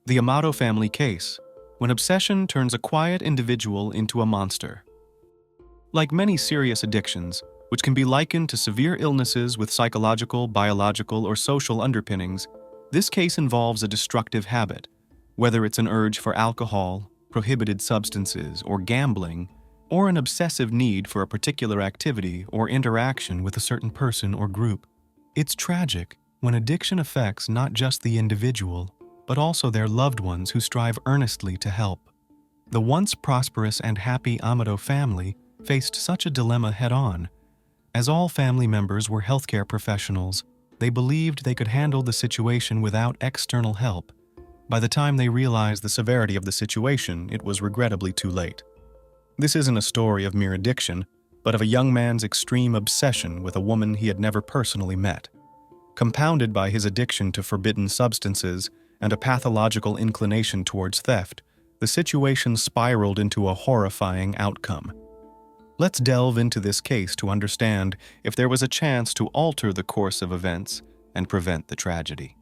The Amato family case, when obsession turns a quiet individual into a monster. Like many serious addictions, which can be likened to severe illnesses with psychological, biological, or social underpinnings, this case involves a destructive habit, whether it's an urge for alcohol, prohibited substances, or gambling, or an obsessive need for a particular activity or interaction with a certain person or group. It's tragic when addiction affects not just the individual, but also their loved ones who strive earnestly to help. The once prosperous and happy Amato family faced such a dilemma head-on. As all family members were healthcare professionals, they believed they could handle the situation without external help. By the time they realized the severity of the situation, it was regrettably too late. This isn't a story of mere addiction, but of a young man's extreme obsession with a woman he had never personally met. Compounded by his addiction to forbidden substances and a pathological inclination towards theft, the situation spiraled into a horrifying outcome. Let's delve into this case to understand if there was a chance to alter the course of events and prevent the tragedy.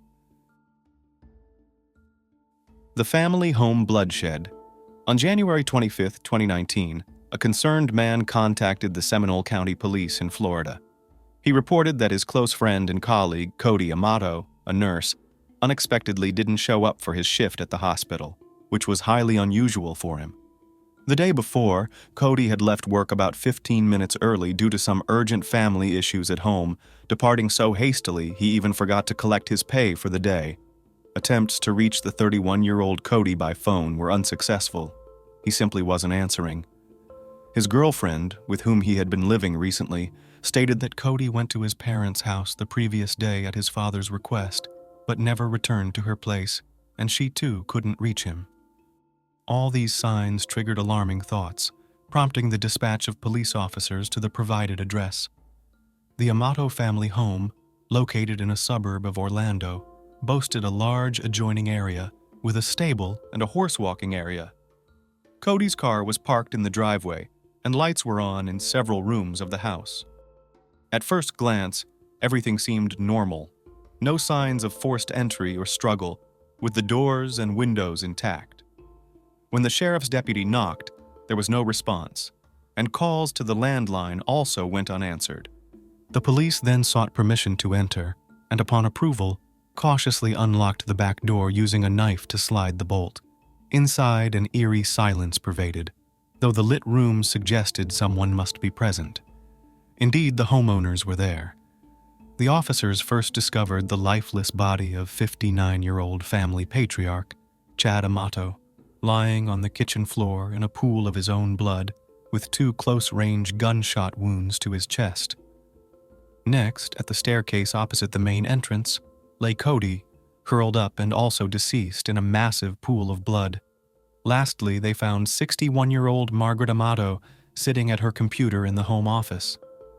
The family home bloodshed. On January 25, 2019, a concerned man contacted the Seminole County Police in Florida. He reported that his close friend and colleague, Cody Amato, a nurse, unexpectedly didn't show up for his shift at the hospital, which was highly unusual for him. The day before, Cody had left work about 15 minutes early due to some urgent family issues at home, departing so hastily he even forgot to collect his pay for the day. Attempts to reach the 31-year-old Cody by phone were unsuccessful. He simply wasn't answering. His girlfriend, with whom he had been living recently, stated that Cody went to his parents' house the previous day at his father's request, but never returned to her place, and she too couldn't reach him. All these signs triggered alarming thoughts, prompting the dispatch of police officers to the provided address. The Amato family home, located in a suburb of Orlando, boasted a large adjoining area with a stable and a horse-walking area. Cody's car was parked in the driveway, and lights were on in several rooms of the house. At first glance, everything seemed normal. No signs of forced entry or struggle, with the doors and windows intact. When the sheriff's deputy knocked, there was no response, and calls to the landline also went unanswered. The police then sought permission to enter, and upon approval, cautiously unlocked the back door using a knife to slide the bolt. Inside, an eerie silence pervaded, though the lit room suggested someone must be present. Indeed, the homeowners were there. The officers first discovered the lifeless body of 59-year-old family patriarch, Chad Amato, lying on the kitchen floor in a pool of his own blood, with 2 close-range gunshot wounds to his chest. Next, at the staircase opposite the main entrance, lay Cody, curled up and also deceased in a massive pool of blood. Lastly, they found 61-year-old Margaret Amato sitting at her computer in the home office.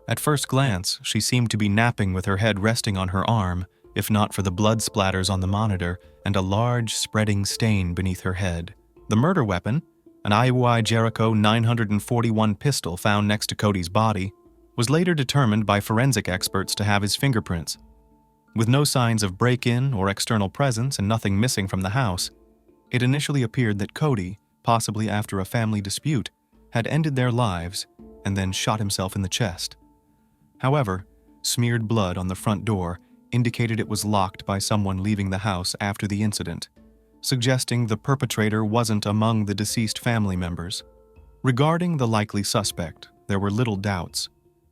At first glance, she seemed to be napping with her head resting on her arm, if not for the blood splatters on the monitor and a large, spreading stain beneath her head. The murder weapon, an IUI Jericho 941 pistol found next to Cody's body, was later determined by forensic experts to have his fingerprints. With no signs of break-in or external presence and nothing missing from the house, it initially appeared that Cody, possibly after a family dispute, had ended their lives and then shot himself in the chest. However, smeared blood on the front door indicated it was locked by someone leaving the house after the incident, suggesting the perpetrator wasn't among the deceased family members. Regarding the likely suspect, there were little doubts.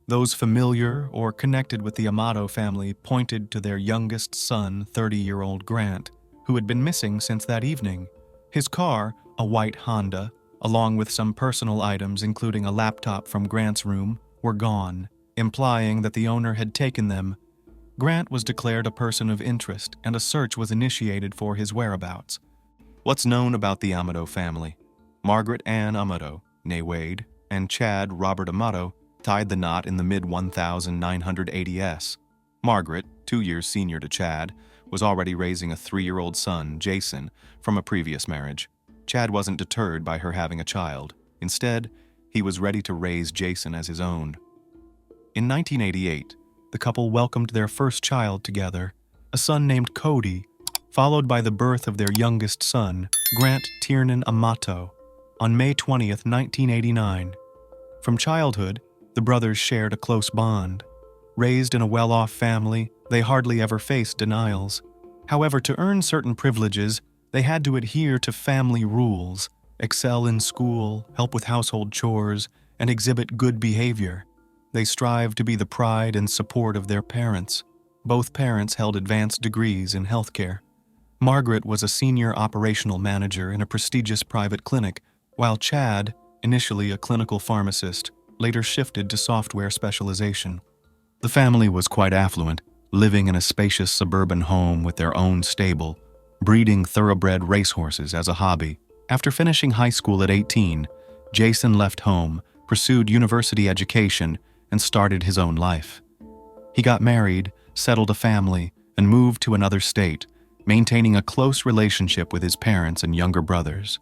Those familiar or connected with the Amato family pointed to their youngest son, 30-year-old Grant, who had been missing since that evening. His car, a white Honda, along with some personal items including a laptop from Grant's room, were gone, implying that the owner had taken them. Grant was declared a person of interest and a search was initiated for his whereabouts. What's known about the Amato family? Margaret Ann Amato, née Wade, and Chad Robert Amato tied the knot in the mid-1980s. Margaret, 2 years senior to Chad, was already raising a 3-year-old son, Jason, from a previous marriage. Chad wasn't deterred by her having a child. Instead, he was ready to raise Jason as his own. In 1988, the couple welcomed their first child together, a son named Cody. followed by the birth of their youngest son, Grant Tiernan Amato, on May 20th, 1989. From childhood, the brothers shared a close bond. Raised in a well-off family, they hardly ever faced denials. However, to earn certain privileges, they had to adhere to family rules, excel in school, help with household chores, and exhibit good behavior. They strived to be the pride and support of their parents. Both parents held advanced degrees in healthcare. Margaret was a senior operational manager in a prestigious private clinic, while Chad, initially a clinical pharmacist, later shifted to software specialization. The family was quite affluent, living in a spacious suburban home with their own stable, breeding thoroughbred racehorses as a hobby. After finishing high school at 18, Jason left home, pursued university education, and started his own life. He got married, settled a family, and moved to another state, maintaining a close relationship with his parents and younger brothers.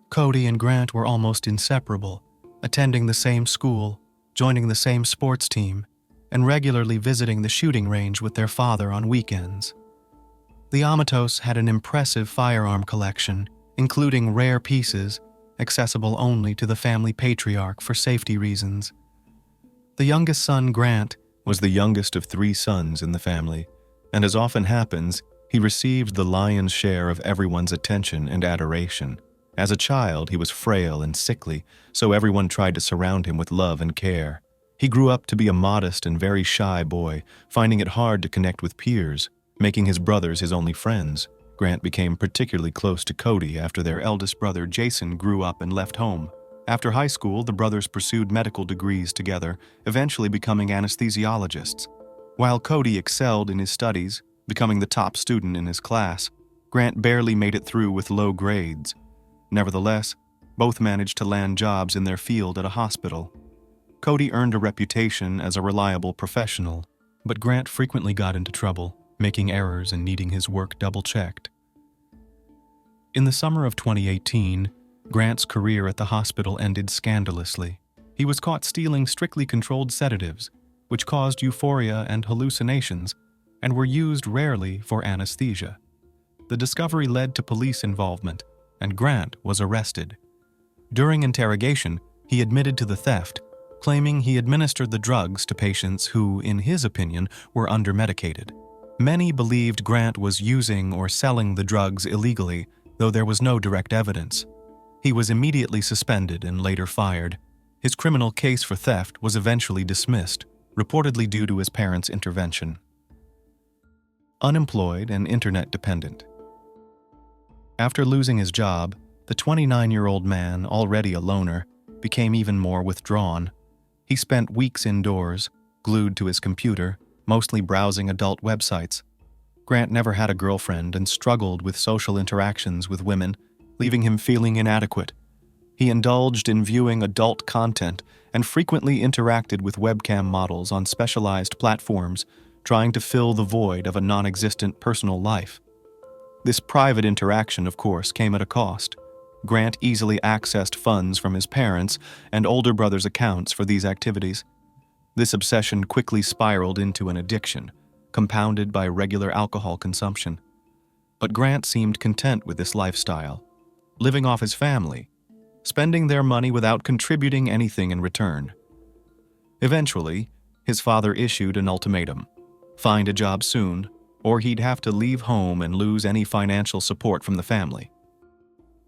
Cody and Grant were almost inseparable, attending the same school, joining the same sports team, and regularly visiting the shooting range with their father on weekends. The Amatos had an impressive firearm collection, including rare pieces, accessible only to the family patriarch for safety reasons. The youngest son, Grant, was the youngest of 3 sons in the family, and as often happens, he received the lion's share of everyone's attention and adoration. As a child, he was frail and sickly, so everyone tried to surround him with love and care. He grew up to be a modest and very shy boy, finding it hard to connect with peers, making his brothers his only friends. Grant became particularly close to Cody after their eldest brother, Jason, grew up and left home. After high school, the brothers pursued medical degrees together, eventually becoming anesthesiologists. While Cody excelled in his studies, becoming the top student in his class, Grant barely made it through with low grades. Nevertheless, both managed to land jobs in their field at a hospital. Cody earned a reputation as a reliable professional, but Grant frequently got into trouble, making errors and needing his work double-checked. In the summer of 2018, Grant's career at the hospital ended scandalously. He was caught stealing strictly controlled sedatives, which caused euphoria and hallucinations, and were used rarely for anesthesia. The discovery led to police involvement, and Grant was arrested. During interrogation, he admitted to the theft, claiming he administered the drugs to patients who, in his opinion, were under-medicated. Many believed Grant was using or selling the drugs illegally, though there was no direct evidence. He was immediately suspended and later fired. His criminal case for theft was eventually dismissed, reportedly due to his parents' intervention. Unemployed and internet-dependent. After losing his job, the 29-year-old man, already a loner, became even more withdrawn. He spent weeks indoors, glued to his computer, mostly browsing adult websites. Grant never had a girlfriend and struggled with social interactions with women, leaving him feeling inadequate. He indulged in viewing adult content and frequently interacted with webcam models on specialized platforms, trying to fill the void of a non-existent personal life. This private interaction, of course, came at a cost. Grant easily accessed funds from his parents' and older brother's accounts for these activities. This obsession quickly spiraled into an addiction, compounded by regular alcohol consumption. But Grant seemed content with this lifestyle, living off his family, spending their money without contributing anything in return. Eventually, his father issued an ultimatum: find a job soon, or he'd have to leave home and lose any financial support from the family.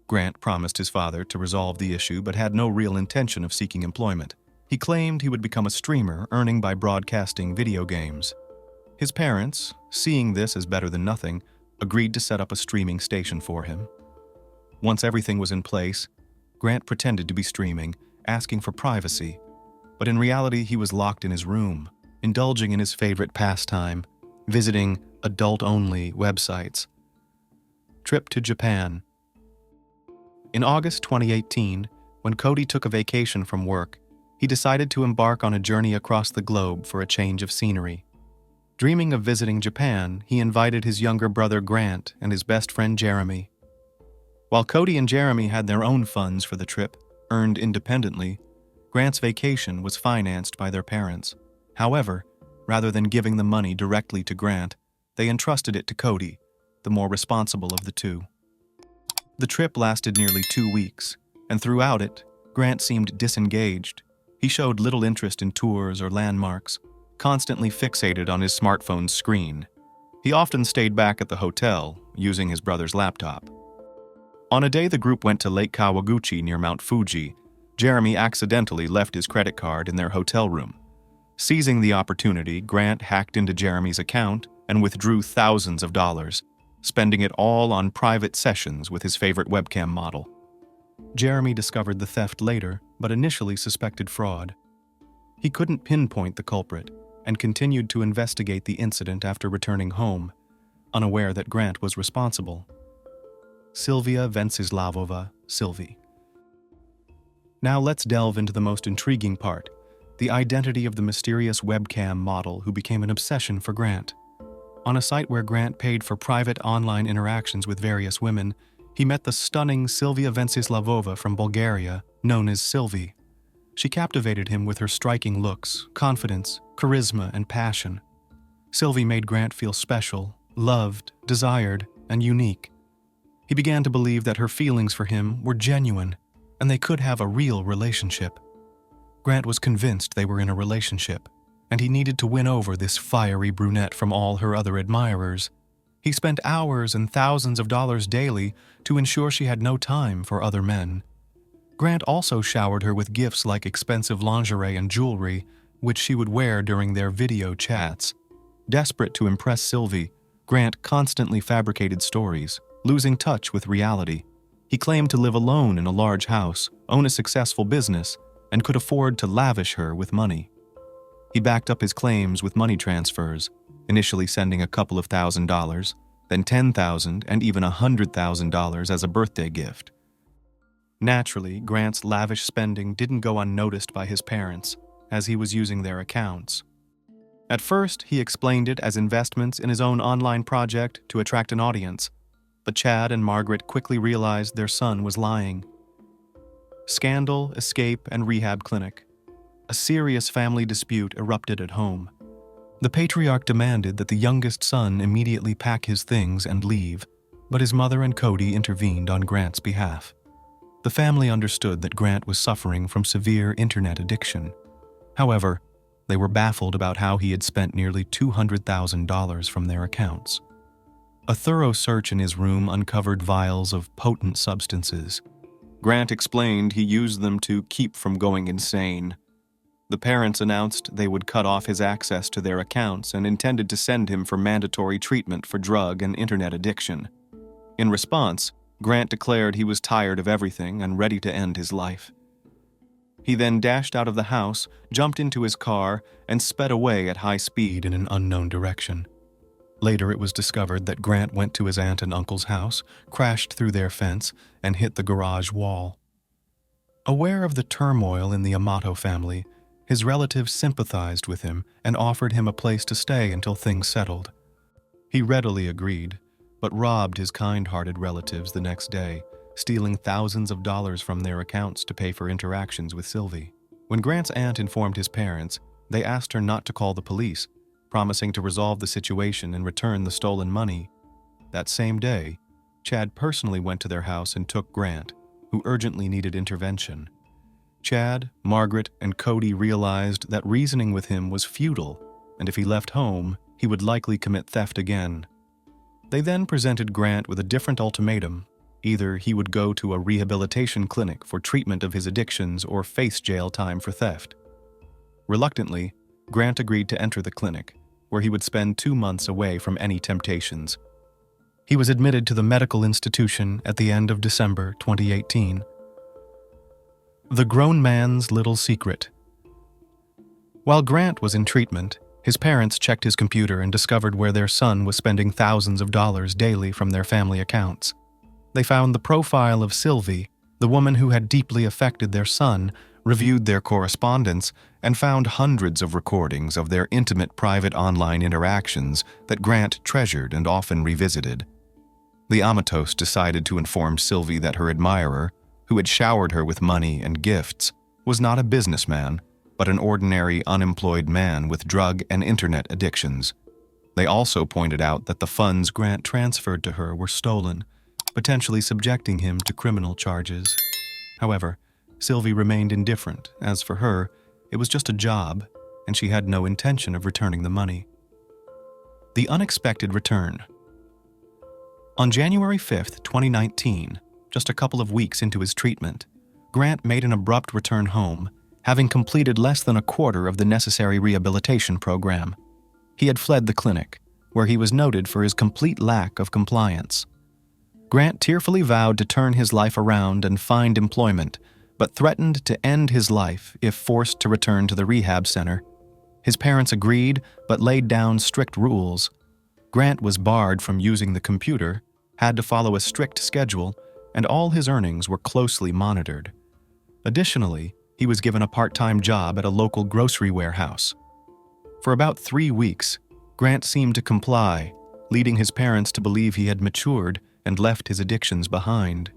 Grant promised his father to resolve the issue but had no real intention of seeking employment. He claimed he would become a streamer, earning by broadcasting video games. His parents, seeing this as better than nothing, agreed to set up a streaming station for him. Once everything was in place, Grant pretended to be streaming, asking for privacy, but in reality he was locked in his room, indulging in his favorite pastime, visiting adult-only websites. Trip to Japan. In August 2018, when Cody took a vacation from work, he decided to embark on a journey across the globe for a change of scenery. Dreaming of visiting Japan, he invited his younger brother Grant and his best friend Jeremy. While Cody and Jeremy had their own funds for the trip, earned independently, Grant's vacation was financed by their parents. However, rather than giving the money directly to Grant, they entrusted it to Cody, the more responsible of the two. The trip lasted nearly 2 weeks, and throughout it, Grant seemed disengaged. He showed little interest in tours or landmarks, constantly fixated on his smartphone's screen. He often stayed back at the hotel, using his brother's laptop. On a day the group went to Lake Kawaguchi near Mount Fuji, Jeremy accidentally left his credit card in their hotel room. Seizing the opportunity, Grant hacked into Jeremy's account and withdrew thousands of dollars, spending it all on private sessions with his favorite webcam model. Jeremy discovered the theft later, but initially suspected fraud. He couldn't pinpoint the culprit and continued to investigate the incident after returning home, unaware that Grant was responsible. Sylvia Venceslavova, Sylvie. Now let's delve into the most intriguing part, the identity of the mysterious webcam model who became an obsession for Grant. On a site where Grant paid for private online interactions with various women, he met the stunning Sylvia Venceslavova from Bulgaria, known as Sylvie. She captivated him with her striking looks, confidence, charisma, and passion. Sylvie made Grant feel special, loved, desired, and unique. He began to believe that her feelings for him were genuine, and they could have a real relationship. Grant was convinced they were in a relationship, and he needed to win over this fiery brunette from all her other admirers. He spent hours and thousands of dollars daily to ensure she had no time for other men. Grant also showered her with gifts like expensive lingerie and jewelry, which she would wear during their video chats. Desperate to impress Sylvie, Grant constantly fabricated stories, losing touch with reality. He claimed to live alone in a large house, own a successful business, and could afford to lavish her with money. He backed up his claims with money transfers, initially sending a couple of $1,000s, then $10,000 and even $100,000 as a birthday gift. Naturally, Grant's lavish spending didn't go unnoticed by his parents, as he was using their accounts. At first, he explained it as investments in his own online project to attract an audience, but Chad and Margaret quickly realized their son was lying. Scandal, escape, and rehab clinic. A serious family dispute erupted at home. The patriarch demanded that the youngest son immediately pack his things and leave, but his mother and Cody intervened on Grant's behalf. The family understood that Grant was suffering from severe internet addiction. However, they were baffled about how he had spent nearly $200,000 from their accounts. A thorough search in his room uncovered vials of potent substances. Grant explained he used them to keep from going insane. The parents announced they would cut off his access to their accounts and intended to send him for mandatory treatment for drug and internet addiction. In response, Grant declared he was tired of everything and ready to end his life. He then dashed out of the house, jumped into his car, and sped away at high speed in an unknown direction. Later, it was discovered that Grant went to his aunt and uncle's house, crashed through their fence, and hit the garage wall. Aware of the turmoil in the Amato family, his relatives sympathized with him and offered him a place to stay until things settled. He readily agreed, but robbed his kind-hearted relatives the next day, stealing thousands of dollars from their accounts to pay for interactions with Sylvie. When Grant's aunt informed his parents, they asked her not to call the police, promising to resolve the situation and return the stolen money. That same day, Chad personally went to their house and took Grant, who urgently needed intervention. Chad, Margaret, and Cody realized that reasoning with him was futile, and if he left home, he would likely commit theft again. They then presented Grant with a different ultimatum. Either he would go to a rehabilitation clinic for treatment of his addictions or face jail time for theft. Reluctantly, Grant agreed to enter the clinic, where he would spend 2 months away from any temptations. He was admitted to the medical institution at the end of December 2018. The grown man's little secret. While Grant was in treatment, his parents checked his computer and discovered where their son was spending thousands of dollars daily from their family accounts. They found the profile of Sylvie, the woman who had deeply affected their son, reviewed their correspondence, and found hundreds of recordings of their intimate private online interactions that Grant treasured and often revisited. The Amatos decided to inform Sylvie that her admirer, who had showered her with money and gifts, was not a businessman, but an ordinary unemployed man with drug and internet addictions. They also pointed out that the funds Grant transferred to her were stolen, potentially subjecting him to criminal charges. However, Sylvie remained indifferent, as for her, it was just a job, and she had no intention of returning the money. The unexpected return. On January 5, 2019, just a couple of weeks into his treatment, Grant made an abrupt return home, having completed less than a quarter of the necessary rehabilitation program. He had fled the clinic, where he was noted for his complete lack of compliance. Grant tearfully vowed to turn his life around and find employment, but threatened to end his life if forced to return to the rehab center. His parents agreed, but laid down strict rules. Grant was barred from using the computer, had to follow a strict schedule, and all his earnings were closely monitored. Additionally, he was given a part-time job at a local grocery warehouse. For about 3 weeks, Grant seemed to comply, leading his parents to believe he had matured and left his addictions behind.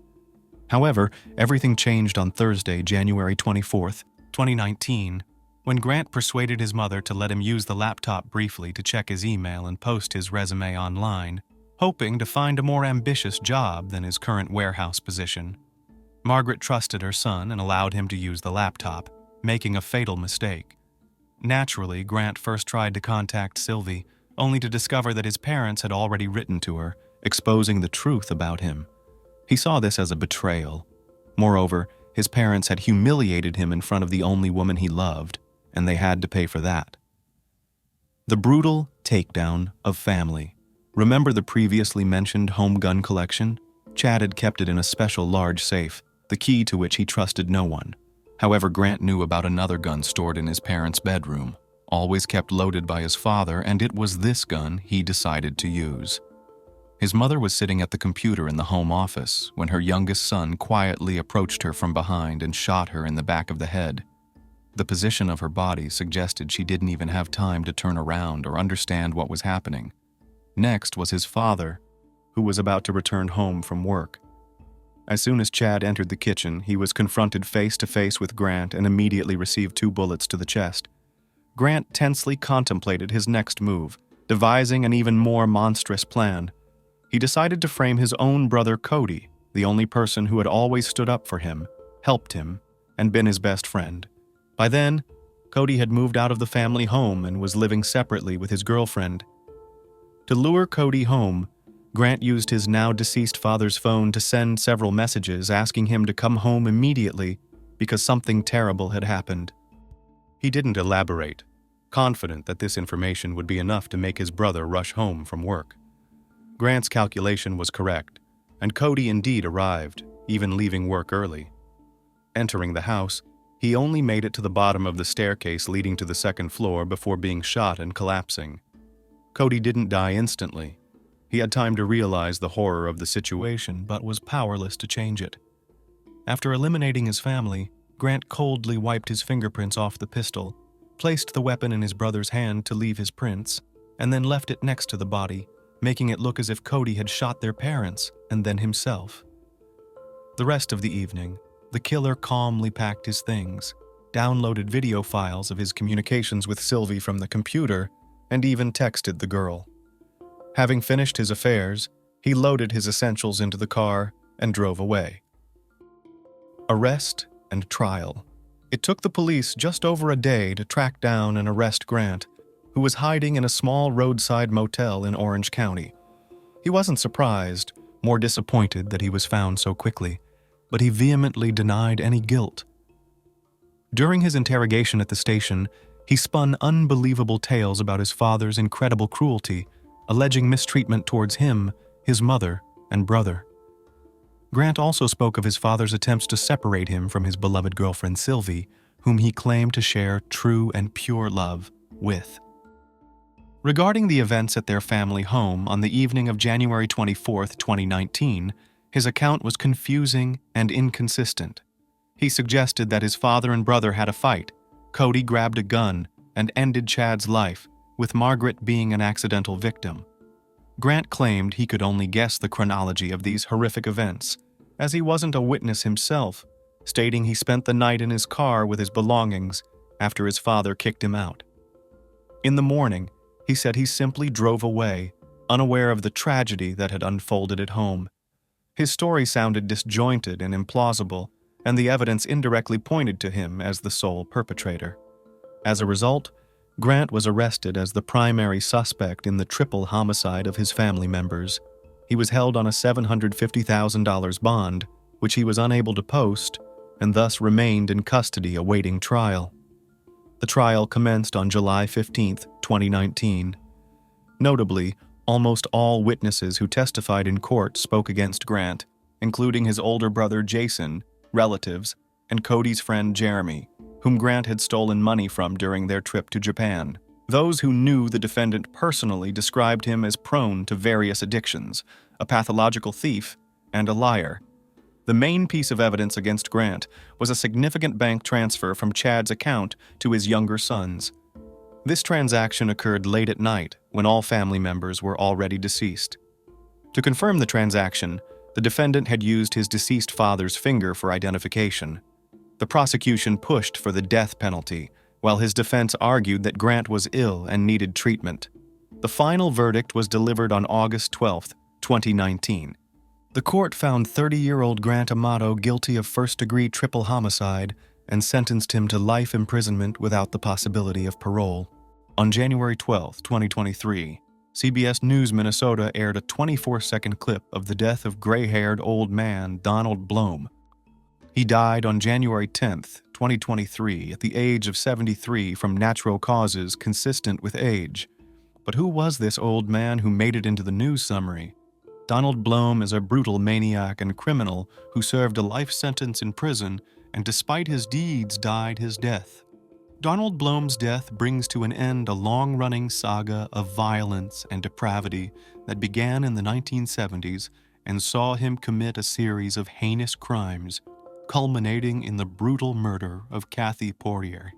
However, everything changed on Thursday, January 24th, 2019, when Grant persuaded his mother to let him use the laptop briefly to check his email and post his resume online, hoping to find a more ambitious job than his current warehouse position. Margaret trusted her son and allowed him to use the laptop, making a fatal mistake. Naturally, Grant first tried to contact Sylvie, only to discover that his parents had already written to her, exposing the truth about him. He saw this as a betrayal. Moreover, his parents had humiliated him in front of the only woman he loved, and they had to pay for that. The brutal takedown of family. Remember the previously mentioned home gun collection? Chad had kept it in a special large safe, the key to which he trusted no one. However, Grant knew about another gun stored in his parents' bedroom, always kept loaded by his father, and it was this gun he decided to use. His mother was sitting at the computer in the home office when her youngest son quietly approached her from behind and shot her in the back of the head. The position of her body suggested she didn't even have time to turn around or understand what was happening. Next was his father, who was about to return home from work. As soon as Chad entered the kitchen, he was confronted face to face with Grant and immediately received 2 bullets to the chest. Grant tensely contemplated his next move, devising an even more monstrous plan. He decided to frame his own brother Cody, the only person who had always stood up for him, helped him, and been his best friend. By then, Cody had moved out of the family home and was living separately with his girlfriend. To lure Cody home, Grant used his now-deceased father's phone to send several messages asking him to come home immediately because something terrible had happened. He didn't elaborate, confident that this information would be enough to make his brother rush home from work. Grant's calculation was correct, and Cody indeed arrived, even leaving work early. Entering the house, he only made it to the bottom of the staircase leading to the second floor before being shot and collapsing. Cody didn't die instantly. He had time to realize the horror of the situation, but was powerless to change it. After eliminating his family, Grant coldly wiped his fingerprints off the pistol, placed the weapon in his brother's hand to leave his prints, and then left it next to the body, making it look as if Cody had shot their parents and then himself. The rest of the evening, the killer calmly packed his things, downloaded video files of his communications with Sylvie from the computer, and even texted the girl. Having finished his affairs, he loaded his essentials into the car and drove away. Arrest and trial. It took the police just over a day to track down and arrest Grant, who was hiding in a small roadside motel in Orange County. He wasn't surprised, more disappointed that he was found so quickly, but he vehemently denied any guilt. During his interrogation at the station, he spun unbelievable tales about his father's incredible cruelty, alleging mistreatment towards him, his mother, and brother. Grant also spoke of his father's attempts to separate him from his beloved girlfriend Sylvie, whom he claimed to share true and pure love with. Regarding the events at their family home on the evening of January 24, 2019, his account was confusing and inconsistent. He suggested that his father and brother had a fight, Cody grabbed a gun, and ended Chad's life, with Margaret being an accidental victim. Grant claimed he could only guess the chronology of these horrific events, as he wasn't a witness himself, stating he spent the night in his car with his belongings after his father kicked him out. In the morning, He said he simply drove away, unaware of the tragedy that had unfolded at home. His story sounded disjointed and implausible, and the evidence indirectly pointed to him as the sole perpetrator. As a result, Grant was arrested as the primary suspect in the triple homicide of his family members. He was held on a $750,000 bond, which he was unable to post, and thus remained in custody awaiting trial. The trial commenced on July 15, 2019. Notably, almost all witnesses who testified in court spoke against Grant, including his older brother Jason, relatives, and Cody's friend Jeremy, whom Grant had stolen money from during their trip to Japan. Those who knew the defendant personally described him as prone to various addictions, a pathological thief, and a liar. The main piece of evidence against Grant was a significant bank transfer from Chad's account to his younger sons. This transaction occurred late at night when all family members were already deceased. To confirm the transaction, the defendant had used his deceased father's finger for identification. The prosecution pushed for the death penalty, while his defense argued that Grant was ill and needed treatment. The final verdict was delivered on August 12, 2019. The court found 30-year-old Grant Amato guilty of first-degree triple homicide and sentenced him to life imprisonment without the possibility of parole. On January 12, 2023, CBS News Minnesota aired a 24-second clip of the death of gray-haired old man Donald Blom. He died on January 10, 2023, at the age of 73 from natural causes consistent with age. But who was this old man who made it into the news summary? Donald Blom is a brutal maniac and criminal who served a life sentence in prison and despite his deeds died his death. Donald Blom's death brings to an end a long-running saga of violence and depravity that began in the 1970s and saw him commit a series of heinous crimes, culminating in the brutal murder of Kathy Poirier.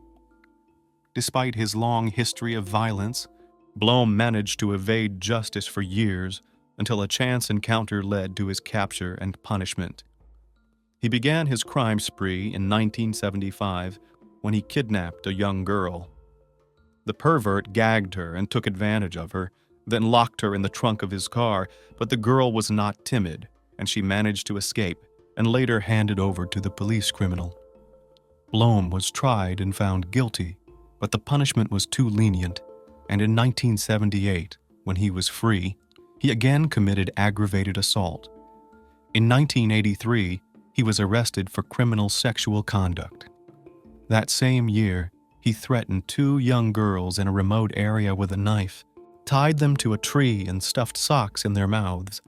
Despite his long history of violence, Blom managed to evade justice for years until a chance encounter led to his capture and punishment. He began his crime spree in 1975 when he kidnapped a young girl. The pervert gagged her and took advantage of her, then locked her in the trunk of his car, but the girl was not timid, and she managed to escape and later handed over to the police criminal. Blom was tried and found guilty, but the punishment was too lenient, and in 1978, when he was free, he again committed aggravated assault. In 1983, he was arrested for criminal sexual conduct. That same year, he threatened 2 young girls in a remote area with a knife, tied them to a tree and stuffed socks in their mouths.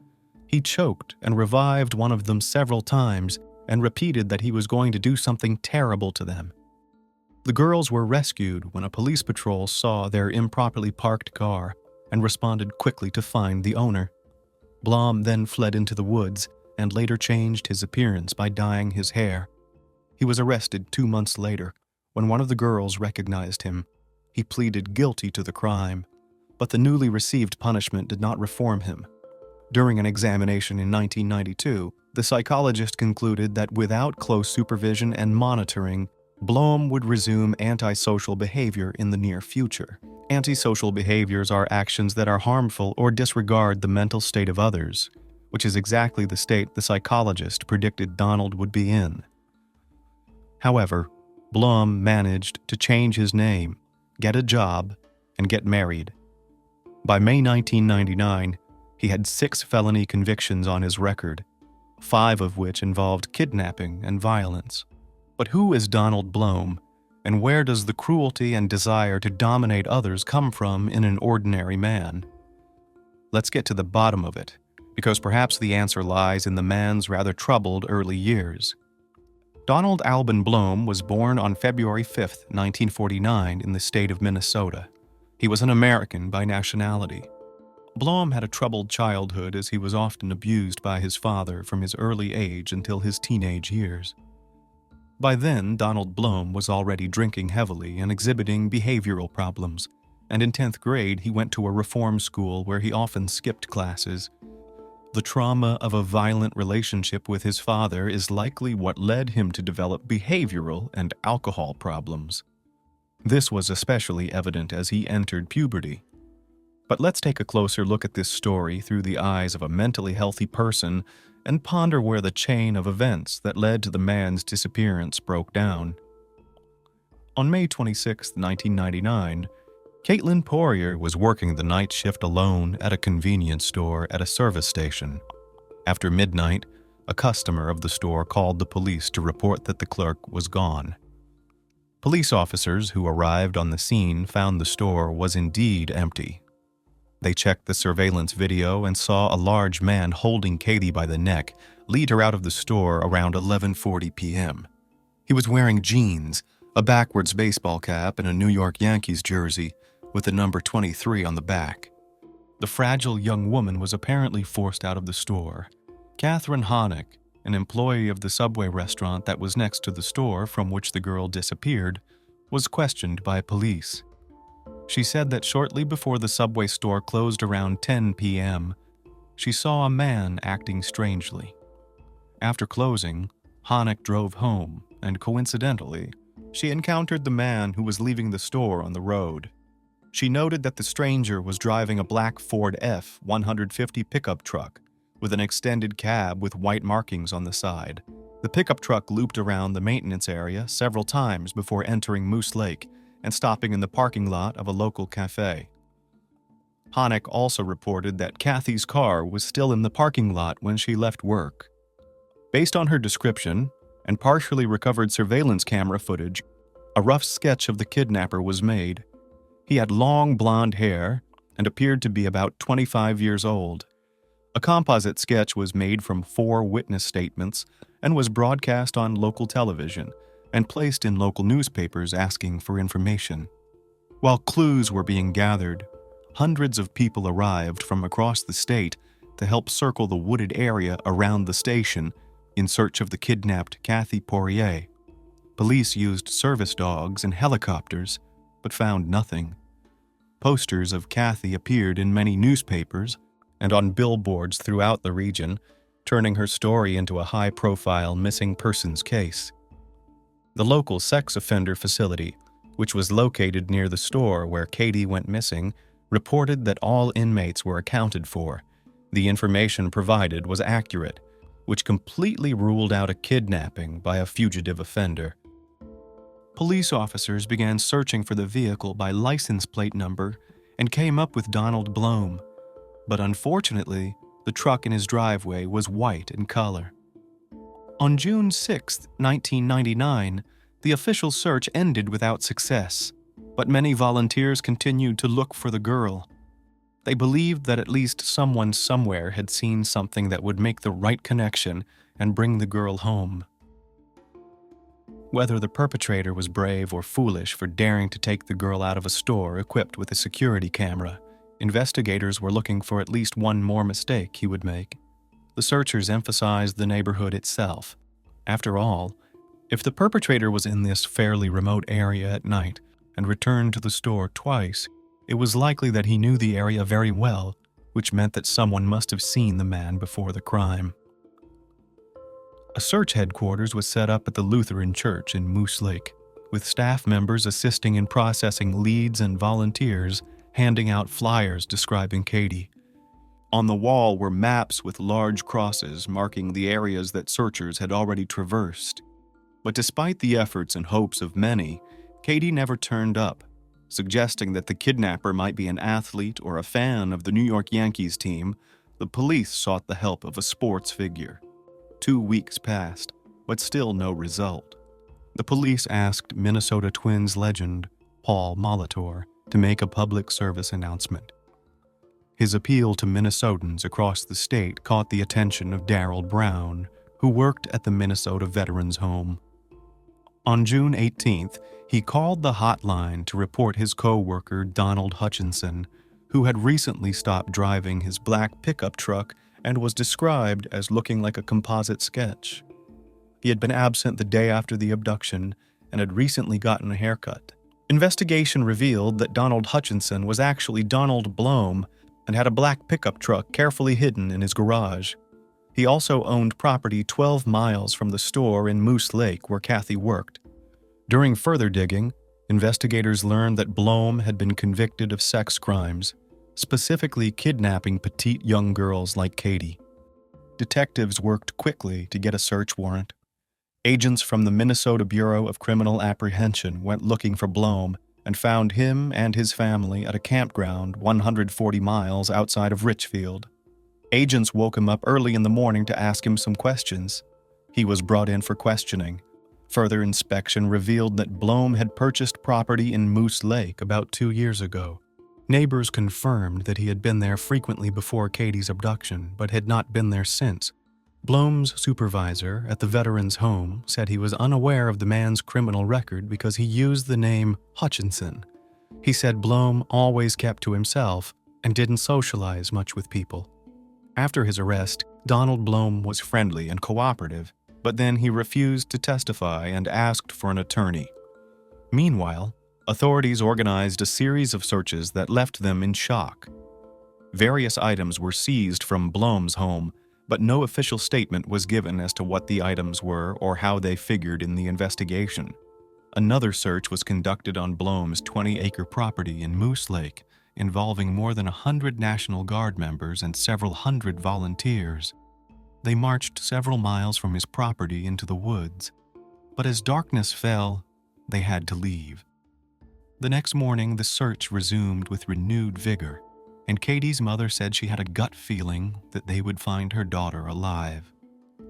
He choked and revived one of them several times and repeated that he was going to do something terrible to them. The girls were rescued when a police patrol saw their improperly parked car and responded quickly to find the owner. Blom then fled into the woods and later changed his appearance by dyeing his hair. He was arrested 2 months later when one of the girls recognized him. He pleaded guilty to the crime, but the newly received punishment did not reform him. During an examination in 1992, the psychologist concluded that without close supervision and monitoring, Blom would resume antisocial behavior in the near future. Antisocial behaviors are actions that are harmful or disregard the mental state of others, which is exactly the state the psychologist predicted Donald would be in. However, Blom managed to change his name, get a job, and get married. By May 1999, he had 6 felony convictions on his record, 5 of which involved kidnapping and violence. But who is Donald Blom, and where does the cruelty and desire to dominate others come from in an ordinary man? Let's get to the bottom of it, because perhaps the answer lies in the man's rather troubled early years. Donald Alban Blom was born on February 5, 1949, in the state of Minnesota. He was an American by nationality. Blom had a troubled childhood as he was often abused by his father from his early age until his teenage years. By then, Donald Blom was already drinking heavily and exhibiting behavioral problems, and in 10th grade he went to a reform school where he often skipped classes. The trauma of a violent relationship with his father is likely what led him to develop behavioral and alcohol problems. This was especially evident as he entered puberty. But let's take a closer look at this story through the eyes of a mentally healthy person and ponder where the chain of events that led to the man's disappearance broke down. On May 26, 1999, Caitlin Poirier was working the night shift alone at a convenience store at a service station. After midnight, a customer of the store called the police to report that the clerk was gone. Police officers who arrived on the scene found the store was indeed empty. They checked the surveillance video and saw a large man holding Katie by the neck lead her out of the store around 11:40 p.m. He was wearing jeans, a backwards baseball cap, and a New York Yankees jersey with the number 23 on the back. The fragile young woman was apparently forced out of the store. Catherine Honeck, an employee of the Subway restaurant that was next to the store from which the girl disappeared, was questioned by police. She said that shortly before the Subway store closed around 10 p.m., she saw a man acting strangely. After closing, Honeck drove home, and coincidentally, she encountered the man who was leaving the store on the road. She noted that the stranger was driving a black Ford F-150 pickup truck with an extended cab with white markings on the side. The pickup truck looped around the maintenance area several times before entering Moose Lake and stopping in the parking lot of a local cafe. Honeck also reported that Kathy's car was still in the parking lot when she left work. Based on her description and partially recovered surveillance camera footage, a rough sketch of the kidnapper was made. He had long blonde hair and appeared to be about 25 years old. A composite sketch was made from 4 witness statements and was broadcast on local television and placed in local newspapers asking for information. While clues were being gathered, hundreds of people arrived from across the state to help circle the wooded area around the station in search of the kidnapped Kathy Poirier. Police used service dogs and helicopters, but found nothing. Posters of Kathy appeared in many newspapers and on billboards throughout the region, turning her story into a high-profile missing persons case. The local sex offender facility, which was located near the store where Katie went missing, reported that all inmates were accounted for. The information provided was accurate, which completely ruled out a kidnapping by a fugitive offender. Police officers began searching for the vehicle by license plate number and came up with Donald Blom. But unfortunately, the truck in his driveway was white in color. On June 6, 1999, the official search ended without success, but many volunteers continued to look for the girl. They believed that at least someone somewhere had seen something that would make the right connection and bring the girl home. Whether the perpetrator was brave or foolish for daring to take the girl out of a store equipped with a security camera, investigators were looking for at least one more mistake he would make. The searchers emphasized the neighborhood itself. After all, if the perpetrator was in this fairly remote area at night and returned to the store twice, it was likely that he knew the area very well, which meant that someone must have seen the man before the crime. A search headquarters was set up at the Lutheran Church in Moose Lake, with staff members assisting in processing leads and volunteers handing out flyers describing Katie. On the wall were maps with large crosses marking the areas that searchers had already traversed. But despite the efforts and hopes of many, Katie never turned up, suggesting that the kidnapper might be an athlete or a fan of the New York Yankees team. The police sought the help of a sports figure. 2 weeks passed, but still no result. The police asked Minnesota Twins legend Paul Molitor to make a public service announcement. His appeal to Minnesotans across the state caught the attention of Darryl Brown, who worked at the Minnesota Veterans Home. On June 18th, he called the hotline to report his co-worker Donald Hutchinson, who had recently stopped driving his black pickup truck and was described as looking like a composite sketch. He had been absent the day after the abduction and had recently gotten a haircut. Investigation revealed that Donald Hutchinson was actually Donald Blom and had a black pickup truck carefully hidden in his garage. He also owned property 12 miles from the store in Moose Lake where Kathy worked. During further digging, investigators learned that Blom had been convicted of sex crimes, specifically kidnapping petite young girls like Katie. Detectives worked quickly to get a search warrant. Agents from the Minnesota Bureau of Criminal Apprehension went looking for Blom and found him and his family at a campground 140 miles outside of Richfield. Agents woke him up early in the morning to ask him some questions. He was brought in for questioning. Further inspection revealed that Blom had purchased property in Moose Lake about 2 years ago. Neighbors confirmed that he had been there frequently before Katie's abduction, but had not been there since. Blom's supervisor at the veteran's home said he was unaware of the man's criminal record because he used the name Hutchinson. He said Blom always kept to himself and didn't socialize much with people. After his arrest, Donald Blom was friendly and cooperative, but then he refused to testify and asked for an attorney. Meanwhile, authorities organized a series of searches that left them in shock. Various items were seized from Blom's home, but no official statement was given as to what the items were or how they figured in the investigation. Another search was conducted on Blom's 20-acre property in Moose Lake, involving more than 100 National Guard members and several hundred volunteers. They marched several miles from his property into the woods, but as darkness fell, they had to leave. The next morning, the search resumed with renewed vigor, and Katie's mother said she had a gut feeling that they would find her daughter alive.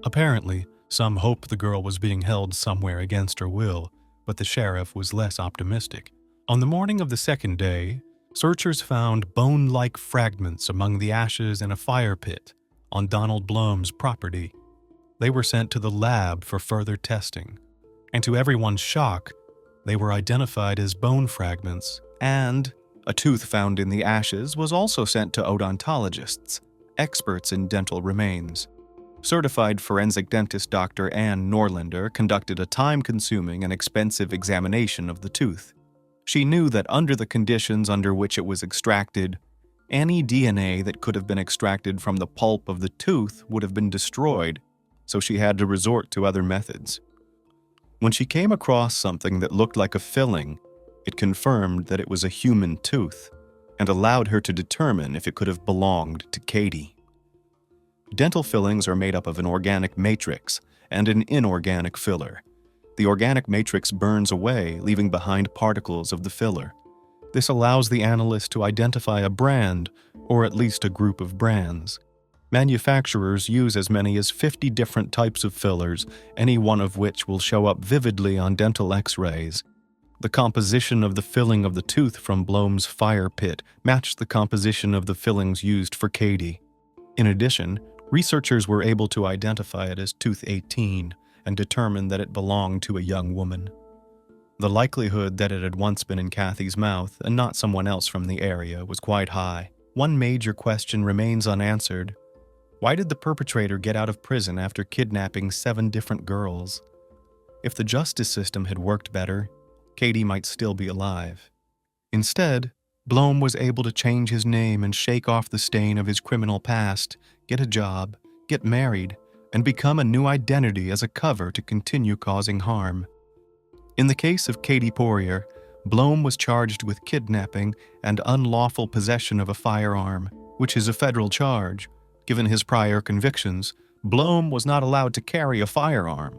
Apparently, some hoped the girl was being held somewhere against her will, but the sheriff was less optimistic. On the morning of the second day, searchers found bone-like fragments among the ashes in a fire pit on Donald Blom's property. They were sent to the lab for further testing, and to everyone's shock, they were identified as bone fragments, and a tooth found in the ashes was also sent to odontologists, experts in dental remains. Certified forensic dentist Dr. Ann Norlander conducted a time-consuming and expensive examination of the tooth. She knew that under the conditions under which it was extracted, any DNA that could have been extracted from the pulp of the tooth would have been destroyed, so she had to resort to other methods. When she came across something that looked like a filling, it confirmed that it was a human tooth and allowed her to determine if it could have belonged to Katie. Dental fillings are made up of an organic matrix and an inorganic filler. The organic matrix burns away, leaving behind particles of the filler. This allows the analyst to identify a brand, or at least a group of brands. Manufacturers use as many as 50 different types of fillers, any one of which will show up vividly on dental x-rays. The composition of the filling of the tooth from Blom's fire pit matched the composition of the fillings used for Katie. In addition, researchers were able to identify it as tooth 18 and determine that it belonged to a young woman. The likelihood that it had once been in Kathy's mouth and not someone else from the area was quite high. One major question remains unanswered. Why did the perpetrator get out of prison after kidnapping 7 different girls? If the justice system had worked better, Katie might still be alive. Instead, Blom was able to change his name and shake off the stain of his criminal past, get a job, get married, and become a new identity as a cover to continue causing harm. In the case of Katie Poirier, Blom was charged with kidnapping and unlawful possession of a firearm, which is a federal charge. Given his prior convictions, Blom was not allowed to carry a firearm.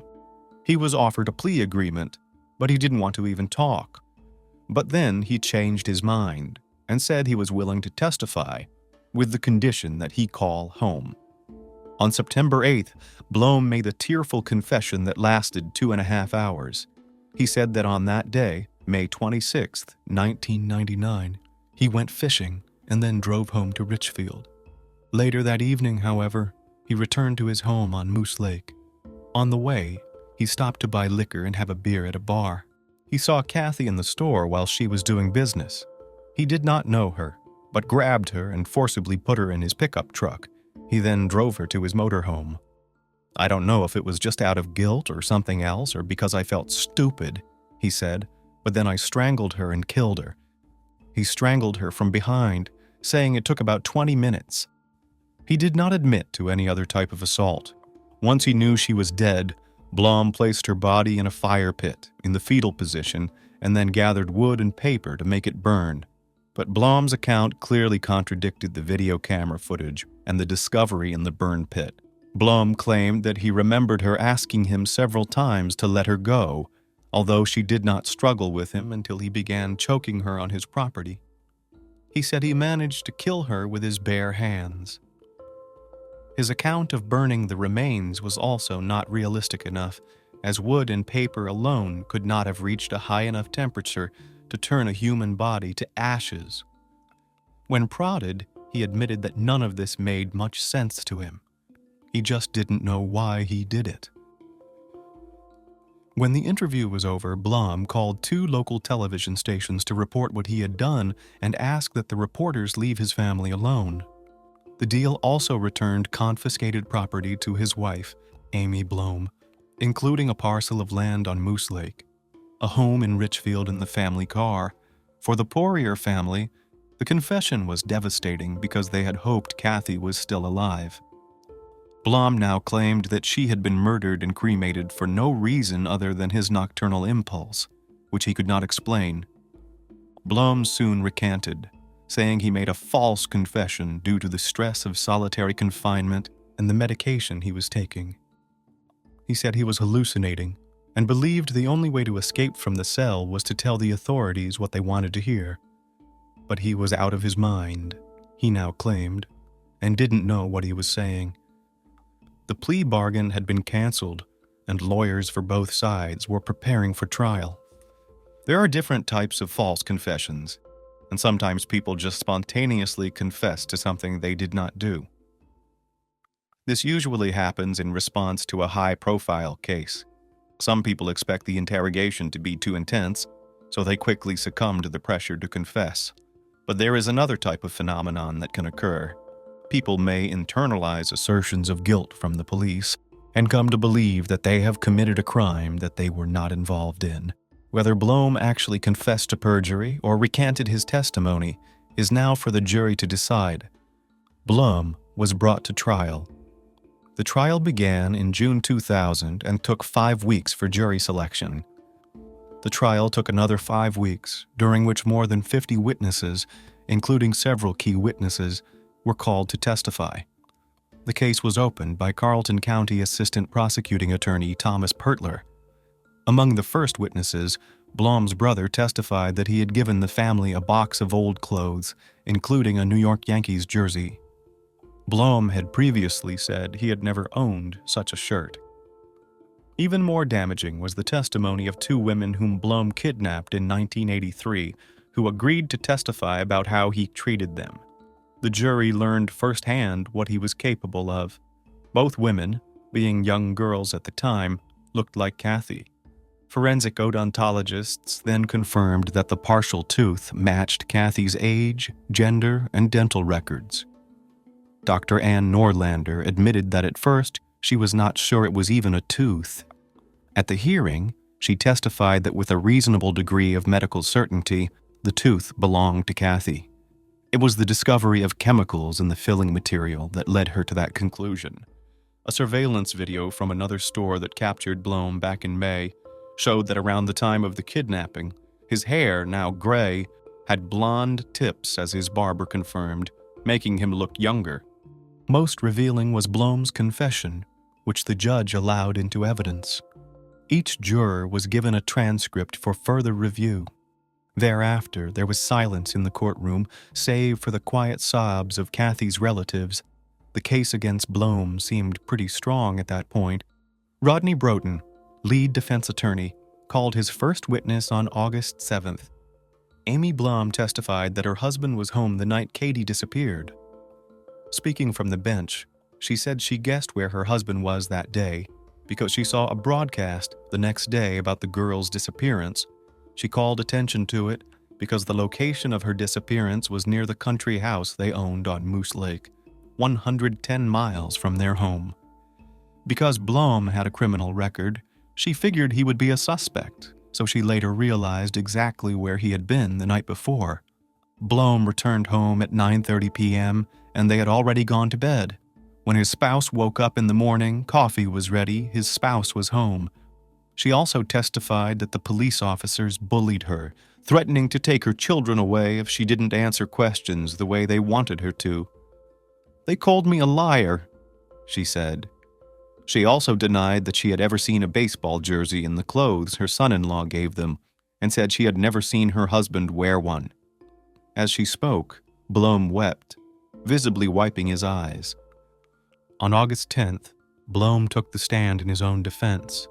He was offered a plea agreement, but he didn't want to even talk. But then he changed his mind and said he was willing to testify, with the condition that he call home. On September 8th, Blom made a tearful confession that lasted 2.5 hours. He said that on that day, May 26, 1999, he went fishing and then drove home to Richfield. Later that evening, however, he returned to his home on Moose Lake. On the way, he stopped to buy liquor and have a beer at a bar. He saw Kathy in the store while she was doing business. He did not know her, but grabbed her and forcibly put her in his pickup truck. He then drove her to his motorhome. "I don't know if it was just out of guilt or something else or because I felt stupid," he said, "but then I strangled her and killed her." He strangled her from behind, saying it took about 20 minutes. He did not admit to any other type of assault. Once he knew she was dead, Blom placed her body in a fire pit in the fetal position and then gathered wood and paper to make it burn. But Blom's account clearly contradicted the video camera footage and the discovery in the burn pit. Blom claimed that he remembered her asking him several times to let her go, although she did not struggle with him until he began choking her on his property. He said he managed to kill her with his bare hands. His account of burning the remains was also not realistic enough, as wood and paper alone could not have reached a high enough temperature to turn a human body to ashes. When prodded, he admitted that none of this made much sense to him. He just didn't know why he did it. When the interview was over, Blom called 2 local television stations to report what he had done and asked that the reporters leave his family alone. The deal also returned confiscated property to his wife, Amy Blom, including a parcel of land on Moose Lake, a home in Richfield and the family car. For the Poirier family, the confession was devastating because they had hoped Kathy was still alive. Blom now claimed that she had been murdered and cremated for no reason other than his nocturnal impulse, which he could not explain. Blom soon recanted, saying he made a false confession due to the stress of solitary confinement and the medication he was taking. He said he was hallucinating and believed the only way to escape from the cell was to tell the authorities what they wanted to hear. But he was out of his mind, he now claimed, and didn't know what he was saying. The plea bargain had been canceled, and lawyers for both sides were preparing for trial. There are different types of false confessions, and sometimes people just spontaneously confess to something they did not do. This usually happens in response to a high-profile case. Some people expect the interrogation to be too intense, so they quickly succumb to the pressure to confess. But there is another type of phenomenon that can occur. People may internalize assertions of guilt from the police and come to believe that they have committed a crime that they were not involved in. Whether Blom actually confessed to perjury or recanted his testimony is now for the jury to decide. Blom was brought to trial. The trial began in June 2000 and took 5 weeks for jury selection. The trial took another 5 weeks, during which more than 50 witnesses, including several key witnesses, were called to testify. The case was opened by Carleton County Assistant Prosecuting Attorney Thomas Pertler. Among the first witnesses, Blom's brother testified that he had given the family a box of old clothes, including a New York Yankees jersey. Blom had previously said he had never owned such a shirt. Even more damaging was the testimony of 2 women whom Blom kidnapped in 1983, who agreed to testify about how he treated them. The jury learned firsthand what he was capable of. Both women, being young girls at the time, looked like Kathy. Forensic odontologists then confirmed that the partial tooth matched Kathy's age, gender, and dental records. Dr. Ann Norlander admitted that at first she was not sure it was even a tooth. At the hearing, she testified that with a reasonable degree of medical certainty, the tooth belonged to Kathy. It was the discovery of chemicals in the filling material that led her to that conclusion. A surveillance video from another store that captured Blom back in May showed that around the time of the kidnapping, his hair, now gray, had blonde tips, as his barber confirmed, making him look younger. Most revealing was Blom's confession, which the judge allowed into evidence. Each juror was given a transcript for further review. Thereafter, there was silence in the courtroom, save for the quiet sobs of Kathy's relatives. The case against Blom seemed pretty strong at that point. Rodney Broughton, lead defense attorney, called his first witness on August 7th. Amy Blom testified that her husband was home the night Katie disappeared. Speaking from the bench, she said she guessed where her husband was that day because she saw a broadcast the next day about the girl's disappearance. She called attention to it because the location of her disappearance was near the country house they owned on Moose Lake, 110 miles from their home. Because Blom had a criminal record, she figured he would be a suspect, so she later realized exactly where he had been the night before. Blom returned home at 9:30 p.m., and they had already gone to bed. When his spouse woke up in the morning, coffee was ready, his spouse was home. She also testified that the police officers bullied her, threatening to take her children away if she didn't answer questions the way they wanted her to. They called me a liar, she said. She also denied that she had ever seen a baseball jersey in the clothes her son-in-law gave them, and said she had never seen her husband wear one. As she spoke, Blom wept, visibly wiping his eyes. On August 10th, Blom took the stand in his own defense.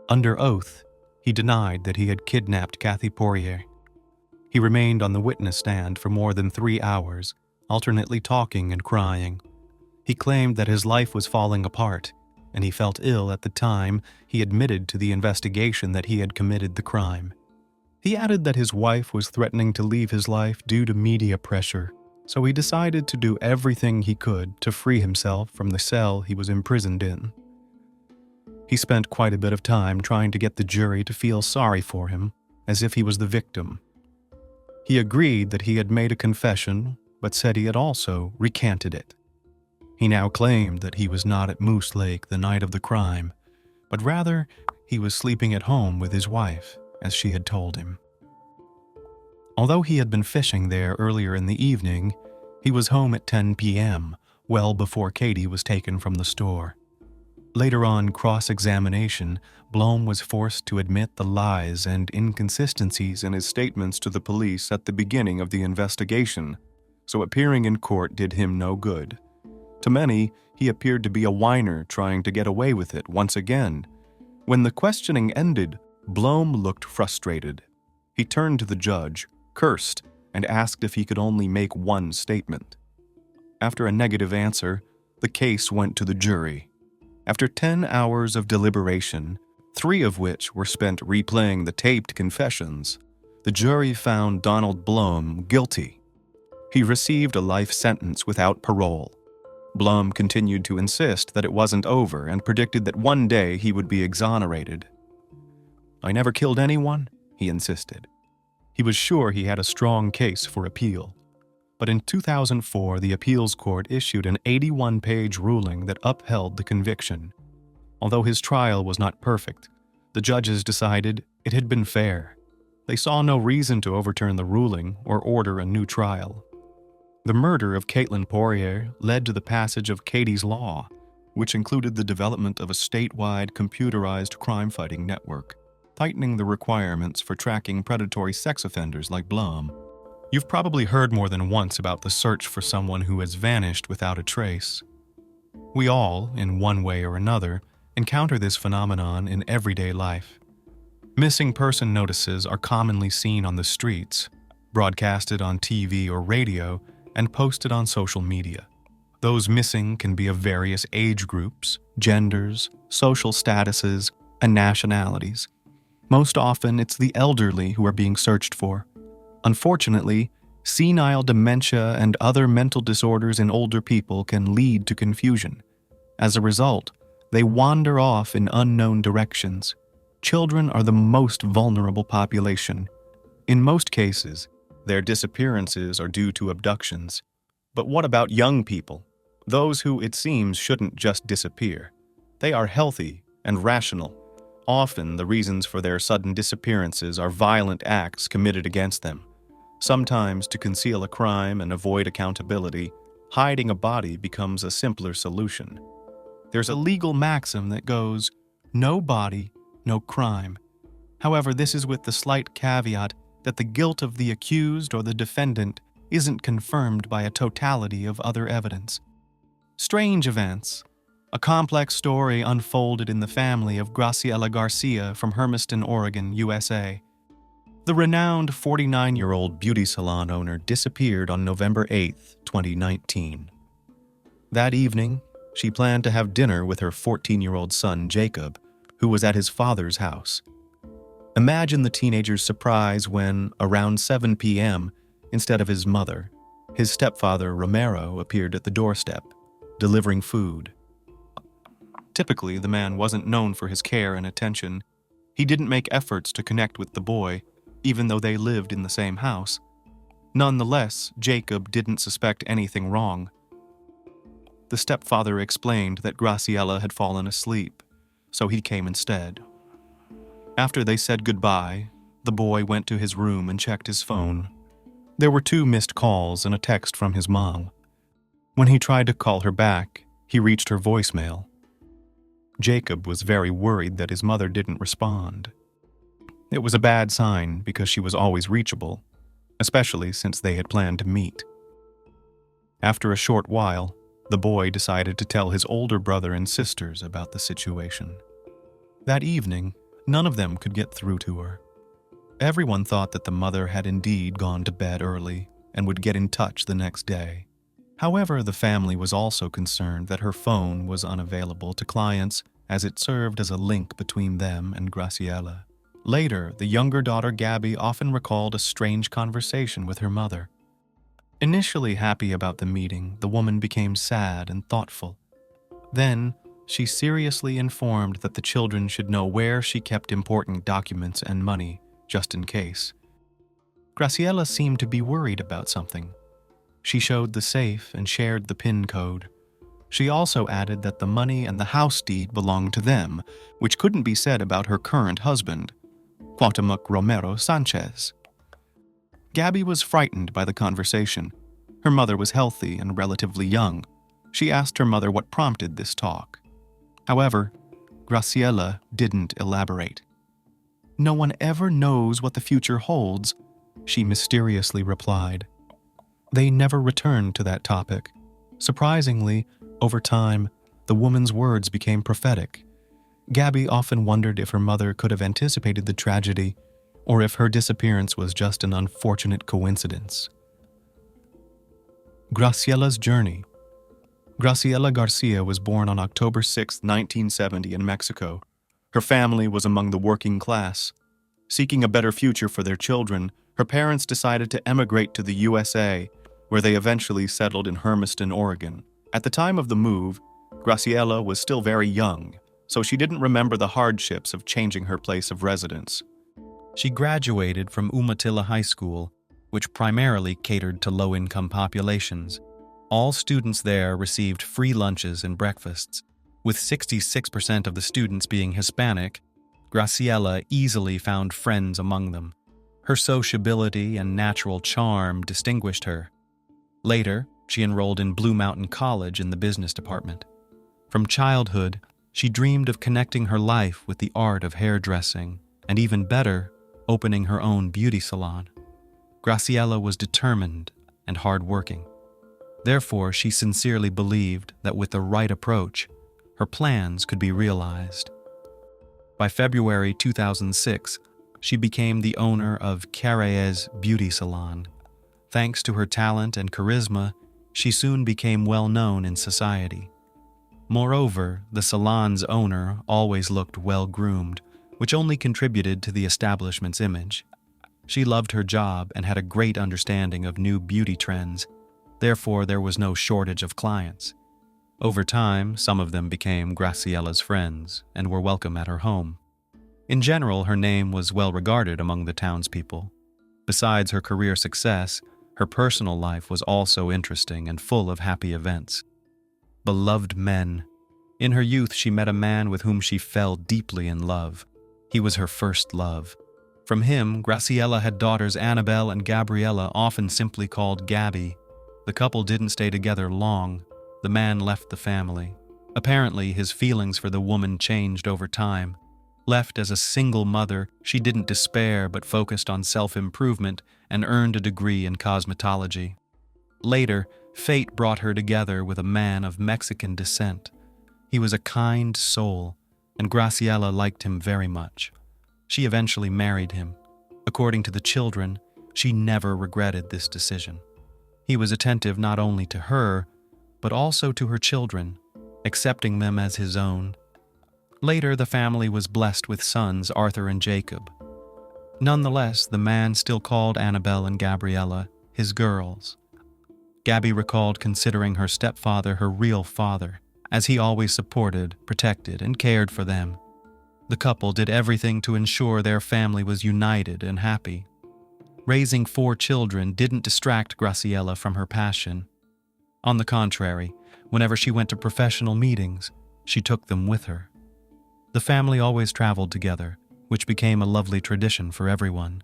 Under oath, he denied that he had kidnapped Kathy Poirier. He remained on the witness stand for more than 3 hours, alternately talking and crying. He claimed that his life was falling apart, and he felt ill at the time he admitted to the investigation that he had committed the crime. He added that his wife was threatening to leave his life due to media pressure, so he decided to do everything he could to free himself from the cell he was imprisoned in. He spent quite a bit of time trying to get the jury to feel sorry for him, as if he was the victim. He agreed that he had made a confession, but said he had also recanted it. He now claimed that he was not at Moose Lake the night of the crime, but rather he was sleeping at home with his wife, as she had told him. Although he had been fishing there earlier in the evening, he was home at 10 p.m., well before Katie was taken from the store. Later on cross-examination, Blom was forced to admit the lies and inconsistencies in his statements to the police at the beginning of the investigation, so appearing in court did him no good. To many, he appeared to be a whiner trying to get away with it once again. When the questioning ended, Blom looked frustrated. He turned to the judge, cursed, and asked if he could only make one statement. After a negative answer, the case went to the jury. After 10 hours of deliberation, 3 of which were spent replaying the taped confessions, the jury found Donald Blom guilty. He received a life sentence without parole. Blom continued to insist that it wasn't over and predicted that one day he would be exonerated. "I never killed anyone," he insisted. He was sure he had a strong case for appeal. But in 2004, the appeals court issued an 81-page ruling that upheld the conviction. Although his trial was not perfect, the judges decided it had been fair. They saw no reason to overturn the ruling or order a new trial. The murder of Caitlin Poirier led to the passage of Katie's Law, which included the development of a statewide computerized crime-fighting network, tightening the requirements for tracking predatory sex offenders like Blom. You've probably heard more than once about the search for someone who has vanished without a trace. We all, in one way or another, encounter this phenomenon in everyday life. Missing person notices are commonly seen on the streets, broadcasted on TV or radio, and posted on social media. Those missing can be of various age groups, genders, social statuses, and nationalities. Most often, it's the elderly who are being searched for. Unfortunately, senile dementia and other mental disorders in older people can lead to confusion. As a result, they wander off in unknown directions. Children are the most vulnerable population. In most cases, their disappearances are due to abductions. But what about young people? Those who, it seems, shouldn't just disappear. They are healthy and rational. Often, the reasons for their sudden disappearances are violent acts committed against them. Sometimes, to conceal a crime and avoid accountability, hiding a body becomes a simpler solution. There's a legal maxim that goes, "No body, no crime." However, this is with the slight caveat that the guilt of the accused or the defendant isn't confirmed by a totality of other evidence. Strange events. A complex story unfolded in the family of Graciela Garcia from Hermiston, Oregon, USA. The renowned 49-year-old beauty salon owner disappeared on November 8, 2019. That evening, she planned to have dinner with her 14-year-old son, Jacob, who was at his father's house. Imagine the teenager's surprise when, around 7 p.m., instead of his mother, his stepfather, Romero, appeared at the doorstep, delivering food. Typically, the man wasn't known for his care and attention. He didn't make efforts to connect with the boy, even though they lived in the same house. Nonetheless, Jacob didn't suspect anything wrong. The stepfather explained that Graciela had fallen asleep, so he came instead. After they said goodbye, the boy went to his room and checked his phone. There were 2 missed calls and a text from his mom. When he tried to call her back, he reached her voicemail. Jacob was very worried that his mother didn't respond. It was a bad sign because she was always reachable, especially since they had planned to meet. After a short while, the boy decided to tell his older brother and sisters about the situation. That evening, none of them could get through to her. Everyone thought that the mother had indeed gone to bed early and would get in touch the next day. However, the family was also concerned that her phone was unavailable to clients as it served as a link between them and Graciella. Later, the younger daughter Gabby often recalled a strange conversation with her mother. Initially happy about the meeting, the woman became sad and thoughtful. Then, she seriously informed that the children should know where she kept important documents and money, just in case. Graciella seemed to be worried about something. She showed the safe and shared the PIN code. She also added that the money and the house deed belonged to them, which couldn't be said about her current husband, Cuauhtemoc Romero Sanchez. Gabby was frightened by the conversation. Her mother was healthy and relatively young. She asked her mother what prompted this talk. However, Graciella didn't elaborate. "No one ever knows what the future holds," she mysteriously replied. They never returned to that topic. Surprisingly, over time, the woman's words became prophetic. Gabby often wondered if her mother could have anticipated the tragedy, or if her disappearance was just an unfortunate coincidence. Graciellas Journey. Graciela Garcia was born on October 6, 1970 in Mexico. Her family was among the working class. Seeking a better future for their children, her parents decided to emigrate to the USA, where they eventually settled in Hermiston, Oregon. At the time of the move, Graciela was still very young, so she didn't remember the hardships of changing her place of residence. She graduated from Umatilla High School, which primarily catered to low-income populations. All students there received free lunches and breakfasts. With 66% of the students being Hispanic, Graciela easily found friends among them. Her sociability and natural charm distinguished her. Later, she enrolled in Blue Mountain College in the business department. From childhood, she dreamed of connecting her life with the art of hairdressing, and even better, opening her own beauty salon. Graciela was determined and hardworking. Therefore, she sincerely believed that with the right approach, her plans could be realized. By February 2006, she became the owner of Graciellas Beauty Salon. Thanks to her talent and charisma, she soon became well known in society. Moreover, the salon's owner always looked well-groomed, which only contributed to the establishment's image. She loved her job and had a great understanding of new beauty trends. Therefore, there was no shortage of clients. Over time, some of them became Graciella's friends and were welcome at her home. In general, her name was well regarded among the townspeople. Besides her career success, her personal life was also interesting and full of happy events. Beloved men. In her youth, she met a man with whom she fell deeply in love. He was her first love. From him, Graciella had daughters Annabelle and Gabriella, often simply called Gabby. The couple didn't stay together long. The man left the family. Apparently, his feelings for the woman changed over time. Left as a single mother, she didn't despair but focused on self-improvement and earned a degree in cosmetology. Later, fate brought her together with a man of Mexican descent. He was a kind soul, and Graciella liked him very much. She eventually married him. According to the children, she never regretted this decision. He was attentive not only to her, but also to her children, accepting them as his own. Later, the family was blessed with sons, Arthur and Jacob. Nonetheless, the man still called Annabelle and Gabriella his girls. Gabby recalled considering her stepfather her real father, as he always supported, protected, and cared for them. The couple did everything to ensure their family was united and happy. Raising 4 children didn't distract Graciella from her passion. On the contrary, whenever she went to professional meetings, she took them with her. The family always traveled together, which became a lovely tradition for everyone.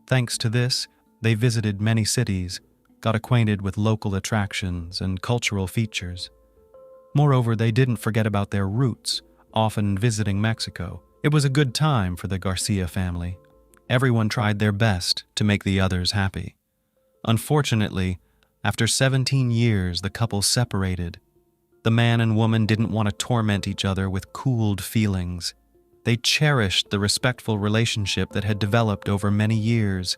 Thanks to this, they visited many cities, got acquainted with local attractions and cultural features. Moreover, they didn't forget about their roots, often visiting Mexico. It was a good time for the Garcia family. Everyone tried their best to make the others happy. Unfortunately, after 17 years, the couple separated. The man and woman didn't want to torment each other with cooled feelings. They cherished the respectful relationship that had developed over many years.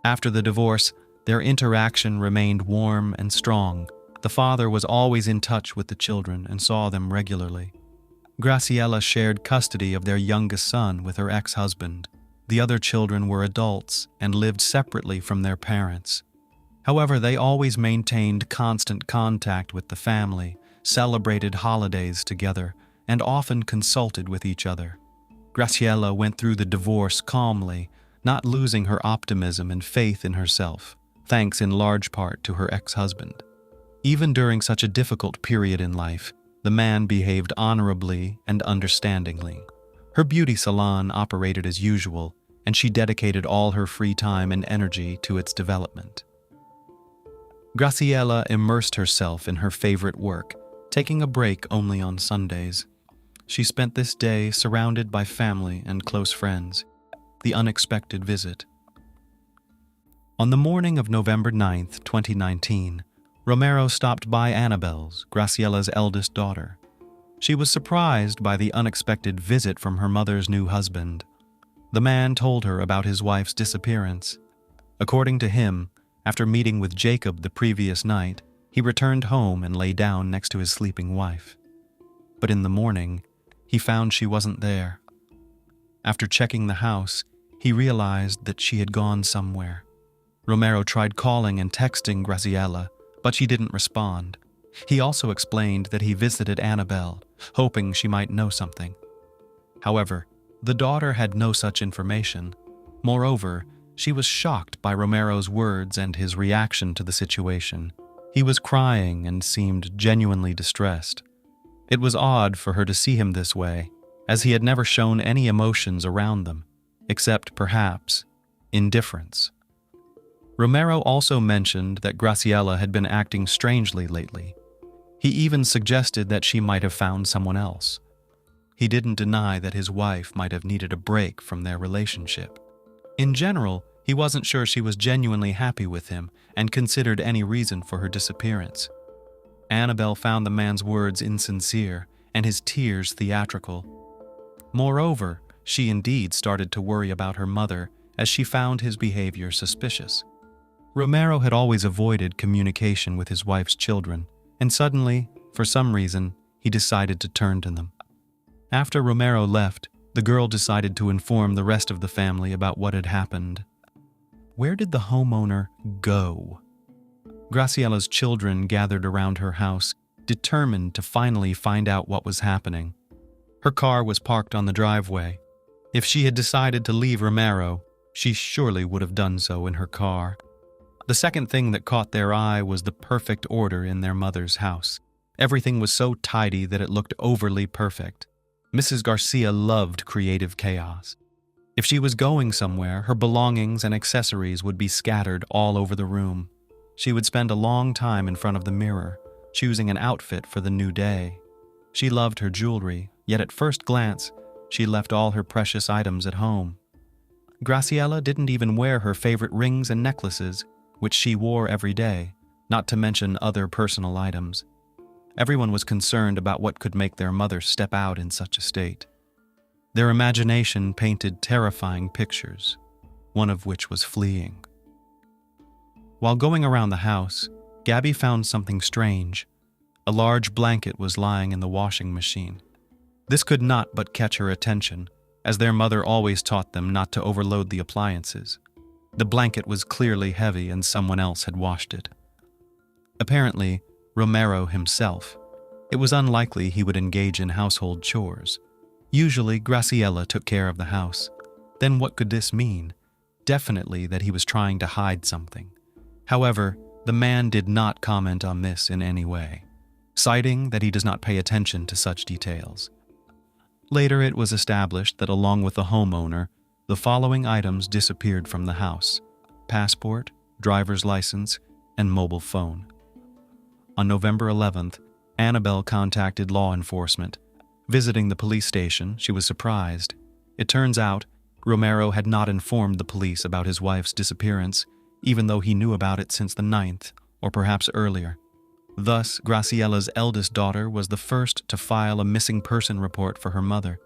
After the divorce, their interaction remained warm and strong. The father was always in touch with the children and saw them regularly. Graciela shared custody of their youngest son with her ex-husband. The other children were adults and lived separately from their parents. However, they always maintained constant contact with the family, celebrated holidays together, and often consulted with each other. Graciela went through the divorce calmly, not losing her optimism and faith in herself, thanks in large part to her ex-husband. Even during such a difficult period in life, the man behaved honorably and understandingly. Her beauty salon operated as usual, and she dedicated all her free time and energy to its development. Graciela immersed herself in her favorite work, taking a break only on Sundays. She spent this day surrounded by family and close friends. The unexpected visit. On the morning of November 9th, 2019, Romero stopped by Annabelle's, Graciela's eldest daughter. She was surprised by the unexpected visit from her mother's new husband. The man told her about his wife's disappearance. According to him, after meeting with Jacob the previous night, he returned home and lay down next to his sleeping wife. But in the morning, he found she wasn't there. After checking the house, he realized that she had gone somewhere. Romero tried calling and texting Graciela, but she didn't respond. He also explained that he visited Annabelle, hoping she might know something. However, the daughter had no such information. Moreover, she was shocked by Romero's words and his reaction to the situation. He was crying and seemed genuinely distressed. It was odd for her to see him this way, as he had never shown any emotions around them, except, perhaps, indifference. Romero also mentioned that Graciela had been acting strangely lately. He even suggested that she might have found someone else. He didn't deny that his wife might have needed a break from their relationship. In general, he wasn't sure she was genuinely happy with him and considered any reason for her disappearance. Annabelle found the man's words insincere and his tears theatrical. Moreover, she indeed started to worry about her mother as she found his behavior suspicious. Romero had always avoided communication with his wife's children, and suddenly, for some reason, he decided to turn to them. After Romero left, the girl decided to inform the rest of the family about what had happened. Where did the homeowner go? Graciela's children gathered around her house, determined to finally find out what was happening. Her car was parked on the driveway. If she had decided to leave Romero, she surely would have done so in her car. The second thing that caught their eye was the perfect order in their mother's house. Everything was so tidy that it looked overly perfect. Mrs. Garcia loved creative chaos. If she was going somewhere, her belongings and accessories would be scattered all over the room. She would spend a long time in front of the mirror, choosing an outfit for the new day. She loved her jewelry, yet at first glance, she left all her precious items at home. Graciela didn't even wear her favorite rings and necklaces, which she wore every day, not to mention other personal items. Everyone was concerned about what could make their mother step out in such a state. Their imagination painted terrifying pictures, one of which was fleeing. While going around the house, Gabby found something strange. A large blanket was lying in the washing machine. This could not but catch her attention, as their mother always taught them not to overload the appliances. The blanket was clearly heavy and someone else had washed it. Apparently, Romero himself. It was unlikely he would engage in household chores. Usually, Graciela took care of the house. Then what could this mean? Definitely that he was trying to hide something. However, the man did not comment on this in any way, citing that he does not pay attention to such details. Later, it was established that along with the homeowner, the following items disappeared from the house: passport, driver's license, and mobile phone. On November 11th, Annabelle contacted law enforcement. Visiting the police station, she was surprised. It turns out, Romero had not informed the police about his wife's disappearance, even though he knew about it since the 9th, or perhaps earlier. Thus, Graciella's eldest daughter was the first to file a missing person report for her mother,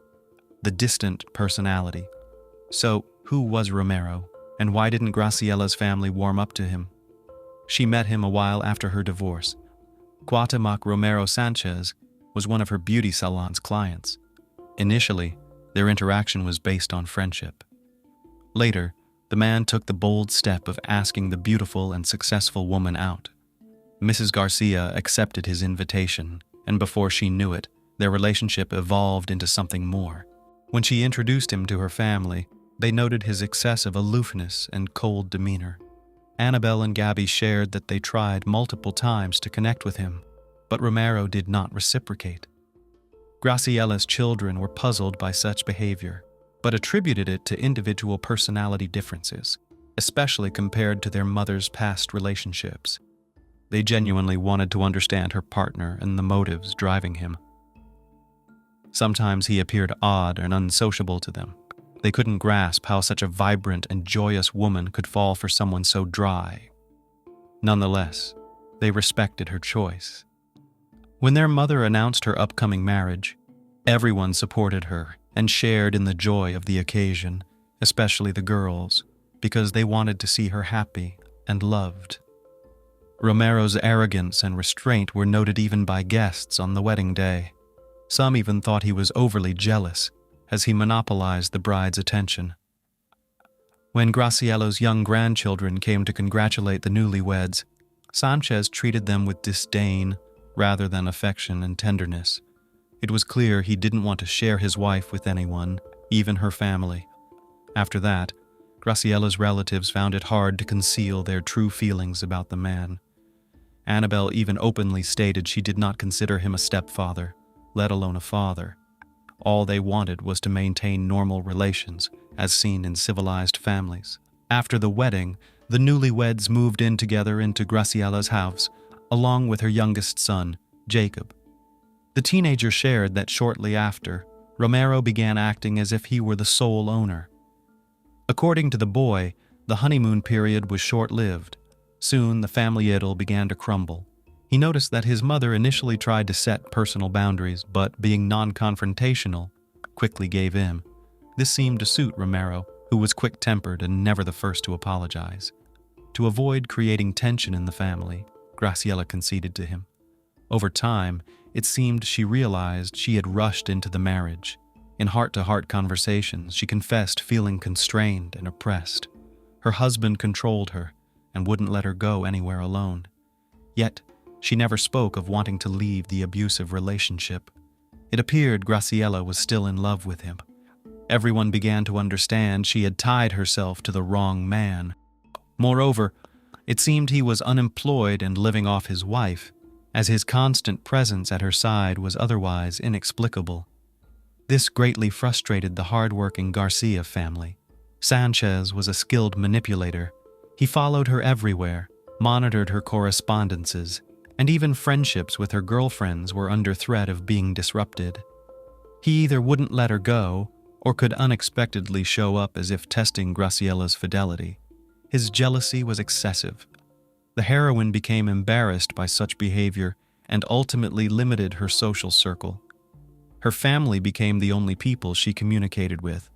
the distant personality. So, who was Romero, and why didn't Graciella's family warm up to him? She met him a while after her divorce. Cuauhtemoc Romero Sanchez was one of her beauty salon's clients. Initially, their interaction was based on friendship. Later, the man took the bold step of asking the beautiful and successful woman out. Mrs. Garcia accepted his invitation, and before she knew it, their relationship evolved into something more. When she introduced him to her family, they noted his excessive aloofness and cold demeanor. Annabelle and Gabby shared that they tried multiple times to connect with him, but Romero did not reciprocate. Graciella's children were puzzled by such behavior, but attributed it to individual personality differences, especially compared to their mother's past relationships. They genuinely wanted to understand her partner and the motives driving him. Sometimes he appeared odd and unsociable to them. They couldn't grasp how such a vibrant and joyous woman could fall for someone so dry. Nonetheless, they respected her choice. When their mother announced her upcoming marriage, everyone supported her and shared in the joy of the occasion, especially the girls, because they wanted to see her happy and loved. Romero's arrogance and restraint were noted even by guests on the wedding day. Some even thought he was overly jealous, as he monopolized the bride's attention. When Graciella's young grandchildren came to congratulate the newlyweds, Sanchez treated them with disdain rather than affection and tenderness. It was clear he didn't want to share his wife with anyone, even her family. After that, Graciella's relatives found it hard to conceal their true feelings about the man. Annabelle even openly stated she did not consider him a stepfather, let alone a father. All they wanted was to maintain normal relations, as seen in civilized families. After the wedding, the newlyweds moved in together into Graciella's house, along with her youngest son, Jacob. The teenager shared that shortly after, Romero began acting as if he were the sole owner. According to the boy, the honeymoon period was short-lived. Soon, the family idyll began to crumble. He noticed that his mother initially tried to set personal boundaries, but being non-confrontational, quickly gave in. This seemed to suit Romero, who was quick-tempered and never the first to apologize. To avoid creating tension in the family, Graciella conceded to him. Over time, it seemed she realized she had rushed into the marriage. In heart-to-heart conversations, she confessed feeling constrained and oppressed. Her husband controlled her and wouldn't let her go anywhere alone. Yet, she never spoke of wanting to leave the abusive relationship. It appeared Graciella was still in love with him. Everyone began to understand she had tied herself to the wrong man. Moreover, it seemed he was unemployed and living off his wife, as his constant presence at her side was otherwise inexplicable. This greatly frustrated the hard-working Garcia family. Sanchez was a skilled manipulator. He followed her everywhere, monitored her correspondences, and even friendships with her girlfriends were under threat of being disrupted. He either wouldn't let her go, or could unexpectedly show up as if testing Graciella's fidelity. His jealousy was excessive. The heroine became embarrassed by such behavior and ultimately limited her social circle. Her family became the only people she communicated with.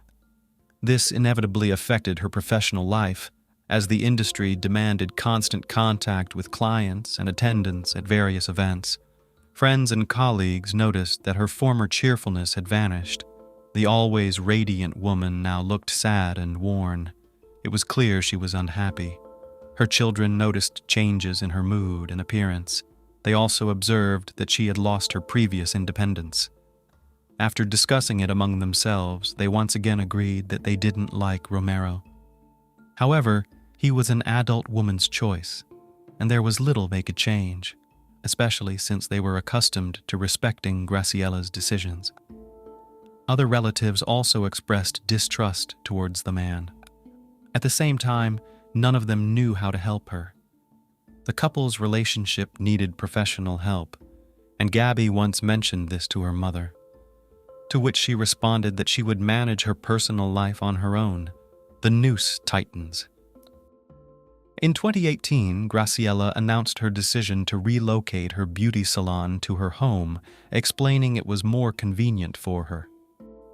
This inevitably affected her professional life, as the industry demanded constant contact with clients and attendance at various events. Friends and colleagues noticed that her former cheerfulness had vanished. The always radiant woman now looked sad and worn. It was clear she was unhappy. Her children noticed changes in her mood and appearance. They also observed that she had lost her previous independence. After discussing it among themselves, they once again agreed that they didn't like Romero. However, he was an adult woman's choice, and there was little they could change, especially since they were accustomed to respecting Graciella's decisions. Other relatives also expressed distrust towards the man. At the same time, none of them knew how to help her. The couple's relationship needed professional help, and Gabby once mentioned this to her mother, to which she responded that she would manage her personal life on her own. The noose tightens. In 2018, Graciella announced her decision to relocate her beauty salon to her home, explaining it was more convenient for her.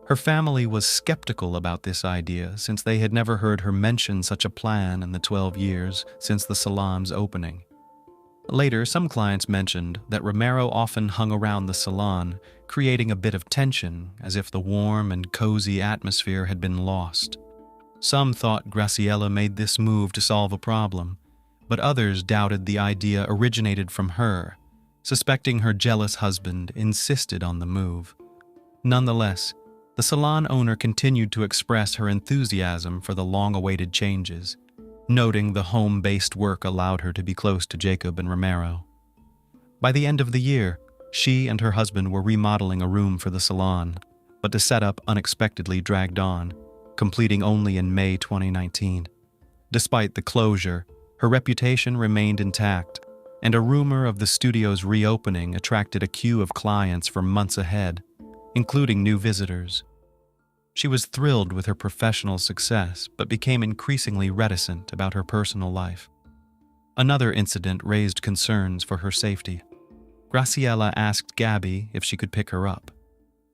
Her family was skeptical about this idea since they had never heard her mention such a plan in the 12 years since the salon's opening. Later, some clients mentioned that Romero often hung around the salon, creating a bit of tension as if the warm and cozy atmosphere had been lost. Some thought Graciella made this move to solve a problem, but others doubted the idea originated from her, suspecting her jealous husband insisted on the move. Nonetheless, the salon owner continued to express her enthusiasm for the long-awaited changes, noting the home-based work allowed her to be close to Jacob and Romero. By the end of the year, she and her husband were remodeling a room for the salon, but the setup unexpectedly dragged on, completing only in May 2019. Despite the closure, her reputation remained intact, and a rumor of the studio's reopening attracted a queue of clients for months ahead, including new visitors. She was thrilled with her professional success, but became increasingly reticent about her personal life. Another incident raised concerns for her safety. Graciella asked Gabby if she could pick her up.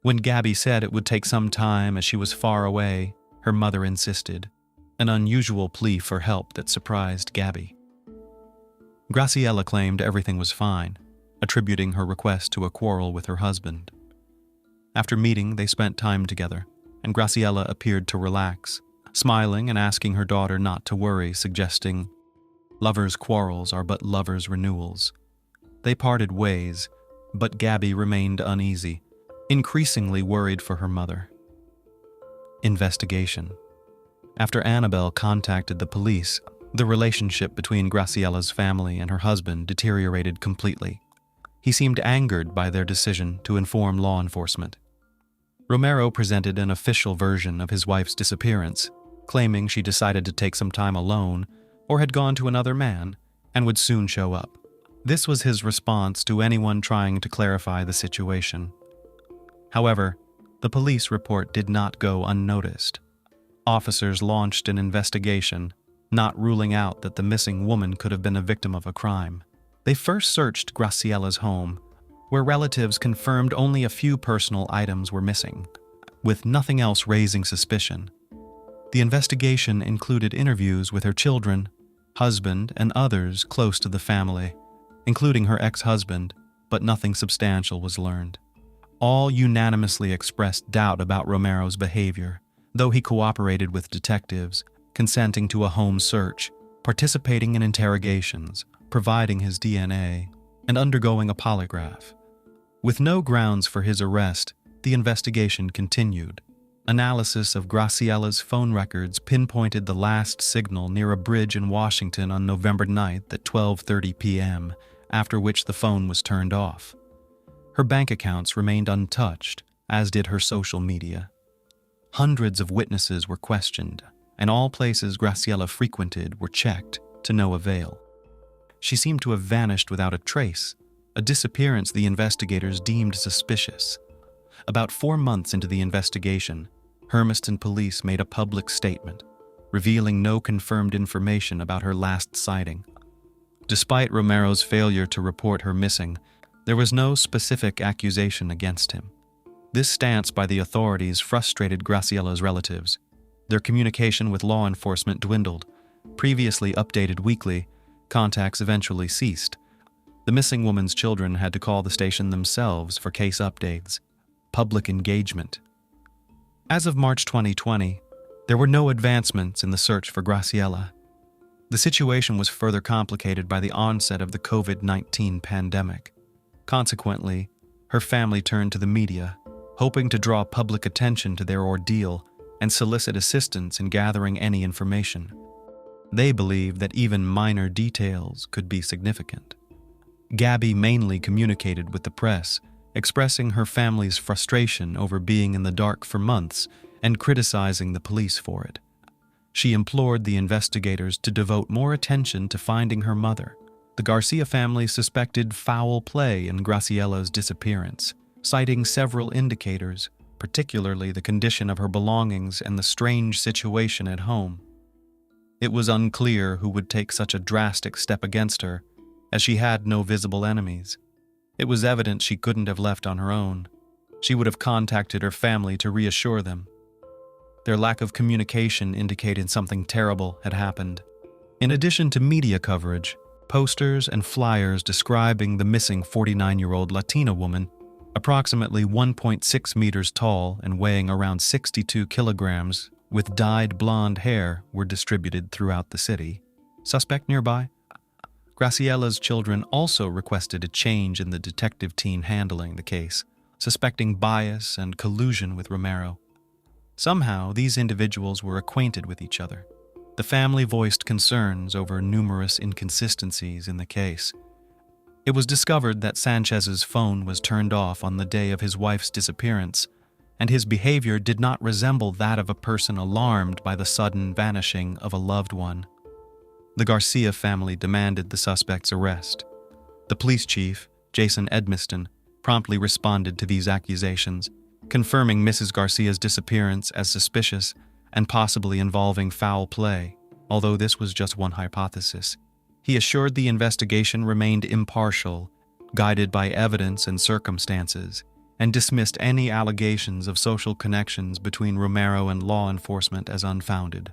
When Gabby said it would take some time as she was far away, her mother insisted, an unusual plea for help that surprised Gabby. Graciella claimed everything was fine, attributing her request to a quarrel with her husband. After meeting, they spent time together, and Graciella appeared to relax, smiling and asking her daughter not to worry, suggesting, "Lovers' quarrels are but lovers' renewals." They parted ways, but Gabby remained uneasy, increasingly worried for her mother. Investigation. After Annabelle contacted the police, the relationship between Graciella's family and her husband deteriorated completely. He seemed angered by their decision to inform law enforcement. Romero presented an official version of his wife's disappearance, claiming she decided to take some time alone or had gone to another man and would soon show up. This was his response to anyone trying to clarify the situation. However, the police report did not go unnoticed. Officers launched an investigation, not ruling out that the missing woman could have been a victim of a crime. They first searched Graciella's home, where relatives confirmed only a few personal items were missing, with nothing else raising suspicion. The investigation included interviews with her children, husband, and others close to the family, including her ex-husband, but nothing substantial was learned. All unanimously expressed doubt about Romero's behavior, though he cooperated with detectives, consenting to a home search, participating in interrogations, providing his DNA, and undergoing a polygraph. With no grounds for his arrest, the investigation continued. Analysis of Graciella's phone records pinpointed the last signal near a bridge in Washington on November 9th at 12:30 p.m., after which the phone was turned off. Her bank accounts remained untouched, as did her social media. Hundreds of witnesses were questioned, and all places Graciella frequented were checked, to no avail. She seemed to have vanished without a trace, a disappearance the investigators deemed suspicious. About 4 months into the investigation, Hermiston police made a public statement, revealing no confirmed information about her last sighting. Despite Romero's failure to report her missing, there was no specific accusation against him. This stance by the authorities frustrated Graciella's relatives. Their communication with law enforcement dwindled. Previously updated weekly, contacts eventually ceased. The missing woman's children had to call the station themselves for case updates. Public engagement. As of March 2020, there were no advancements in the search for Graciella. The situation was further complicated by the onset of the COVID-19 pandemic. Consequently, her family turned to the media, hoping to draw public attention to their ordeal and solicit assistance in gathering any information. They believed that even minor details could be significant. Gabby mainly communicated with the press, expressing her family's frustration over being in the dark for months and criticizing the police for it. She implored the investigators to devote more attention to finding her mother. The Garcia family suspected foul play in Graciella's disappearance, citing several indicators, particularly the condition of her belongings and the strange situation at home. It was unclear who would take such a drastic step against her, as she had no visible enemies. It was evident she couldn't have left on her own. She would have contacted her family to reassure them. Their lack of communication indicated something terrible had happened. In addition to media coverage, posters and flyers describing the missing 49-year-old Latina woman, approximately 1.6 meters tall and weighing around 62 kilograms, with dyed blonde hair, were distributed throughout the city. Suspect nearby? Graciella's children also requested a change in the detective team handling the case, suspecting bias and collusion with Romero. Somehow, these individuals were acquainted with each other. The family voiced concerns over numerous inconsistencies in the case. It was discovered that Sanchez's phone was turned off on the day of his wife's disappearance, and his behavior did not resemble that of a person alarmed by the sudden vanishing of a loved one. The Garcia family demanded the suspect's arrest. The police chief, Jason Edmiston, promptly responded to these accusations, confirming Mrs. Garcia's disappearance as suspicious and possibly involving foul play, although this was just one hypothesis. He assured the investigation remained impartial, guided by evidence and circumstances, and dismissed any allegations of social connections between Romero and law enforcement as unfounded.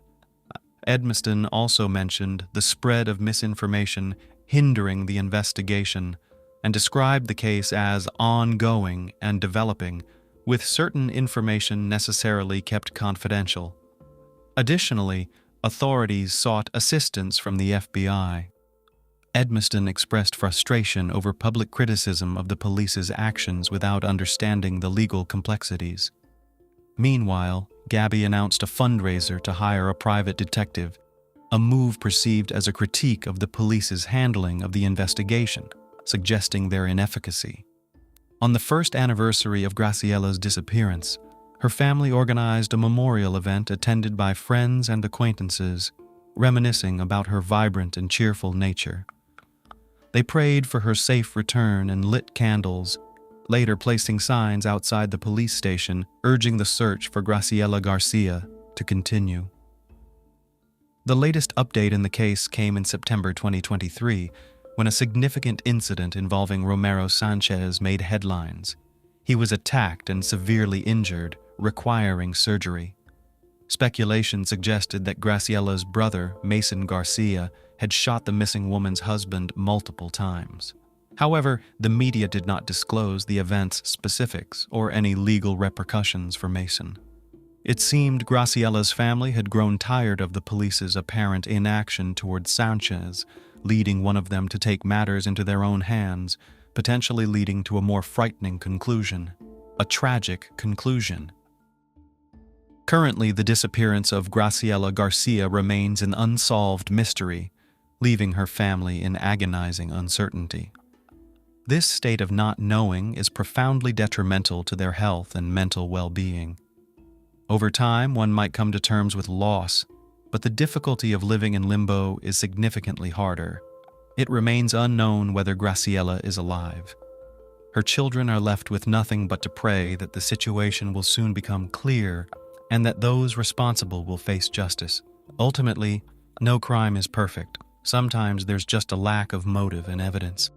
Edmiston also mentioned the spread of misinformation hindering the investigation and described the case as ongoing and developing, with certain information necessarily kept confidential. Additionally, authorities sought assistance from the FBI. Edmiston expressed frustration over public criticism of the police's actions without understanding the legal complexities. Meanwhile, Gabby announced a fundraiser to hire a private detective, a move perceived as a critique of the police's handling of the investigation, suggesting their inefficacy. On the first anniversary of Graciella's disappearance, her family organized a memorial event attended by friends and acquaintances, reminiscing about her vibrant and cheerful nature. They prayed for her safe return and lit candles, later placing signs outside the police station urging the search for Graciella Garcia to continue. The latest update in the case came in September 2023, when a significant incident involving Romero Sanchez made headlines. He was attacked and severely injured, requiring surgery. Speculation suggested that Graciella's brother, Mason Garcia, had shot the missing woman's husband multiple times. However, the media did not disclose the event's specifics or any legal repercussions for Mason. It seemed Graciella's family had grown tired of the police's apparent inaction towards Sanchez, leading one of them to take matters into their own hands, potentially leading to a more frightening conclusion, a tragic conclusion. Currently, the disappearance of Graciella Garcia remains an unsolved mystery, leaving her family in agonizing uncertainty. This state of not knowing is profoundly detrimental to their health and mental well-being. Over time, one might come to terms with loss, but the difficulty of living in limbo is significantly harder. It remains unknown whether Graciella is alive. Her children are left with nothing but to pray that the situation will soon become clear and that those responsible will face justice. Ultimately, no crime is perfect. Sometimes there's just a lack of motive and evidence.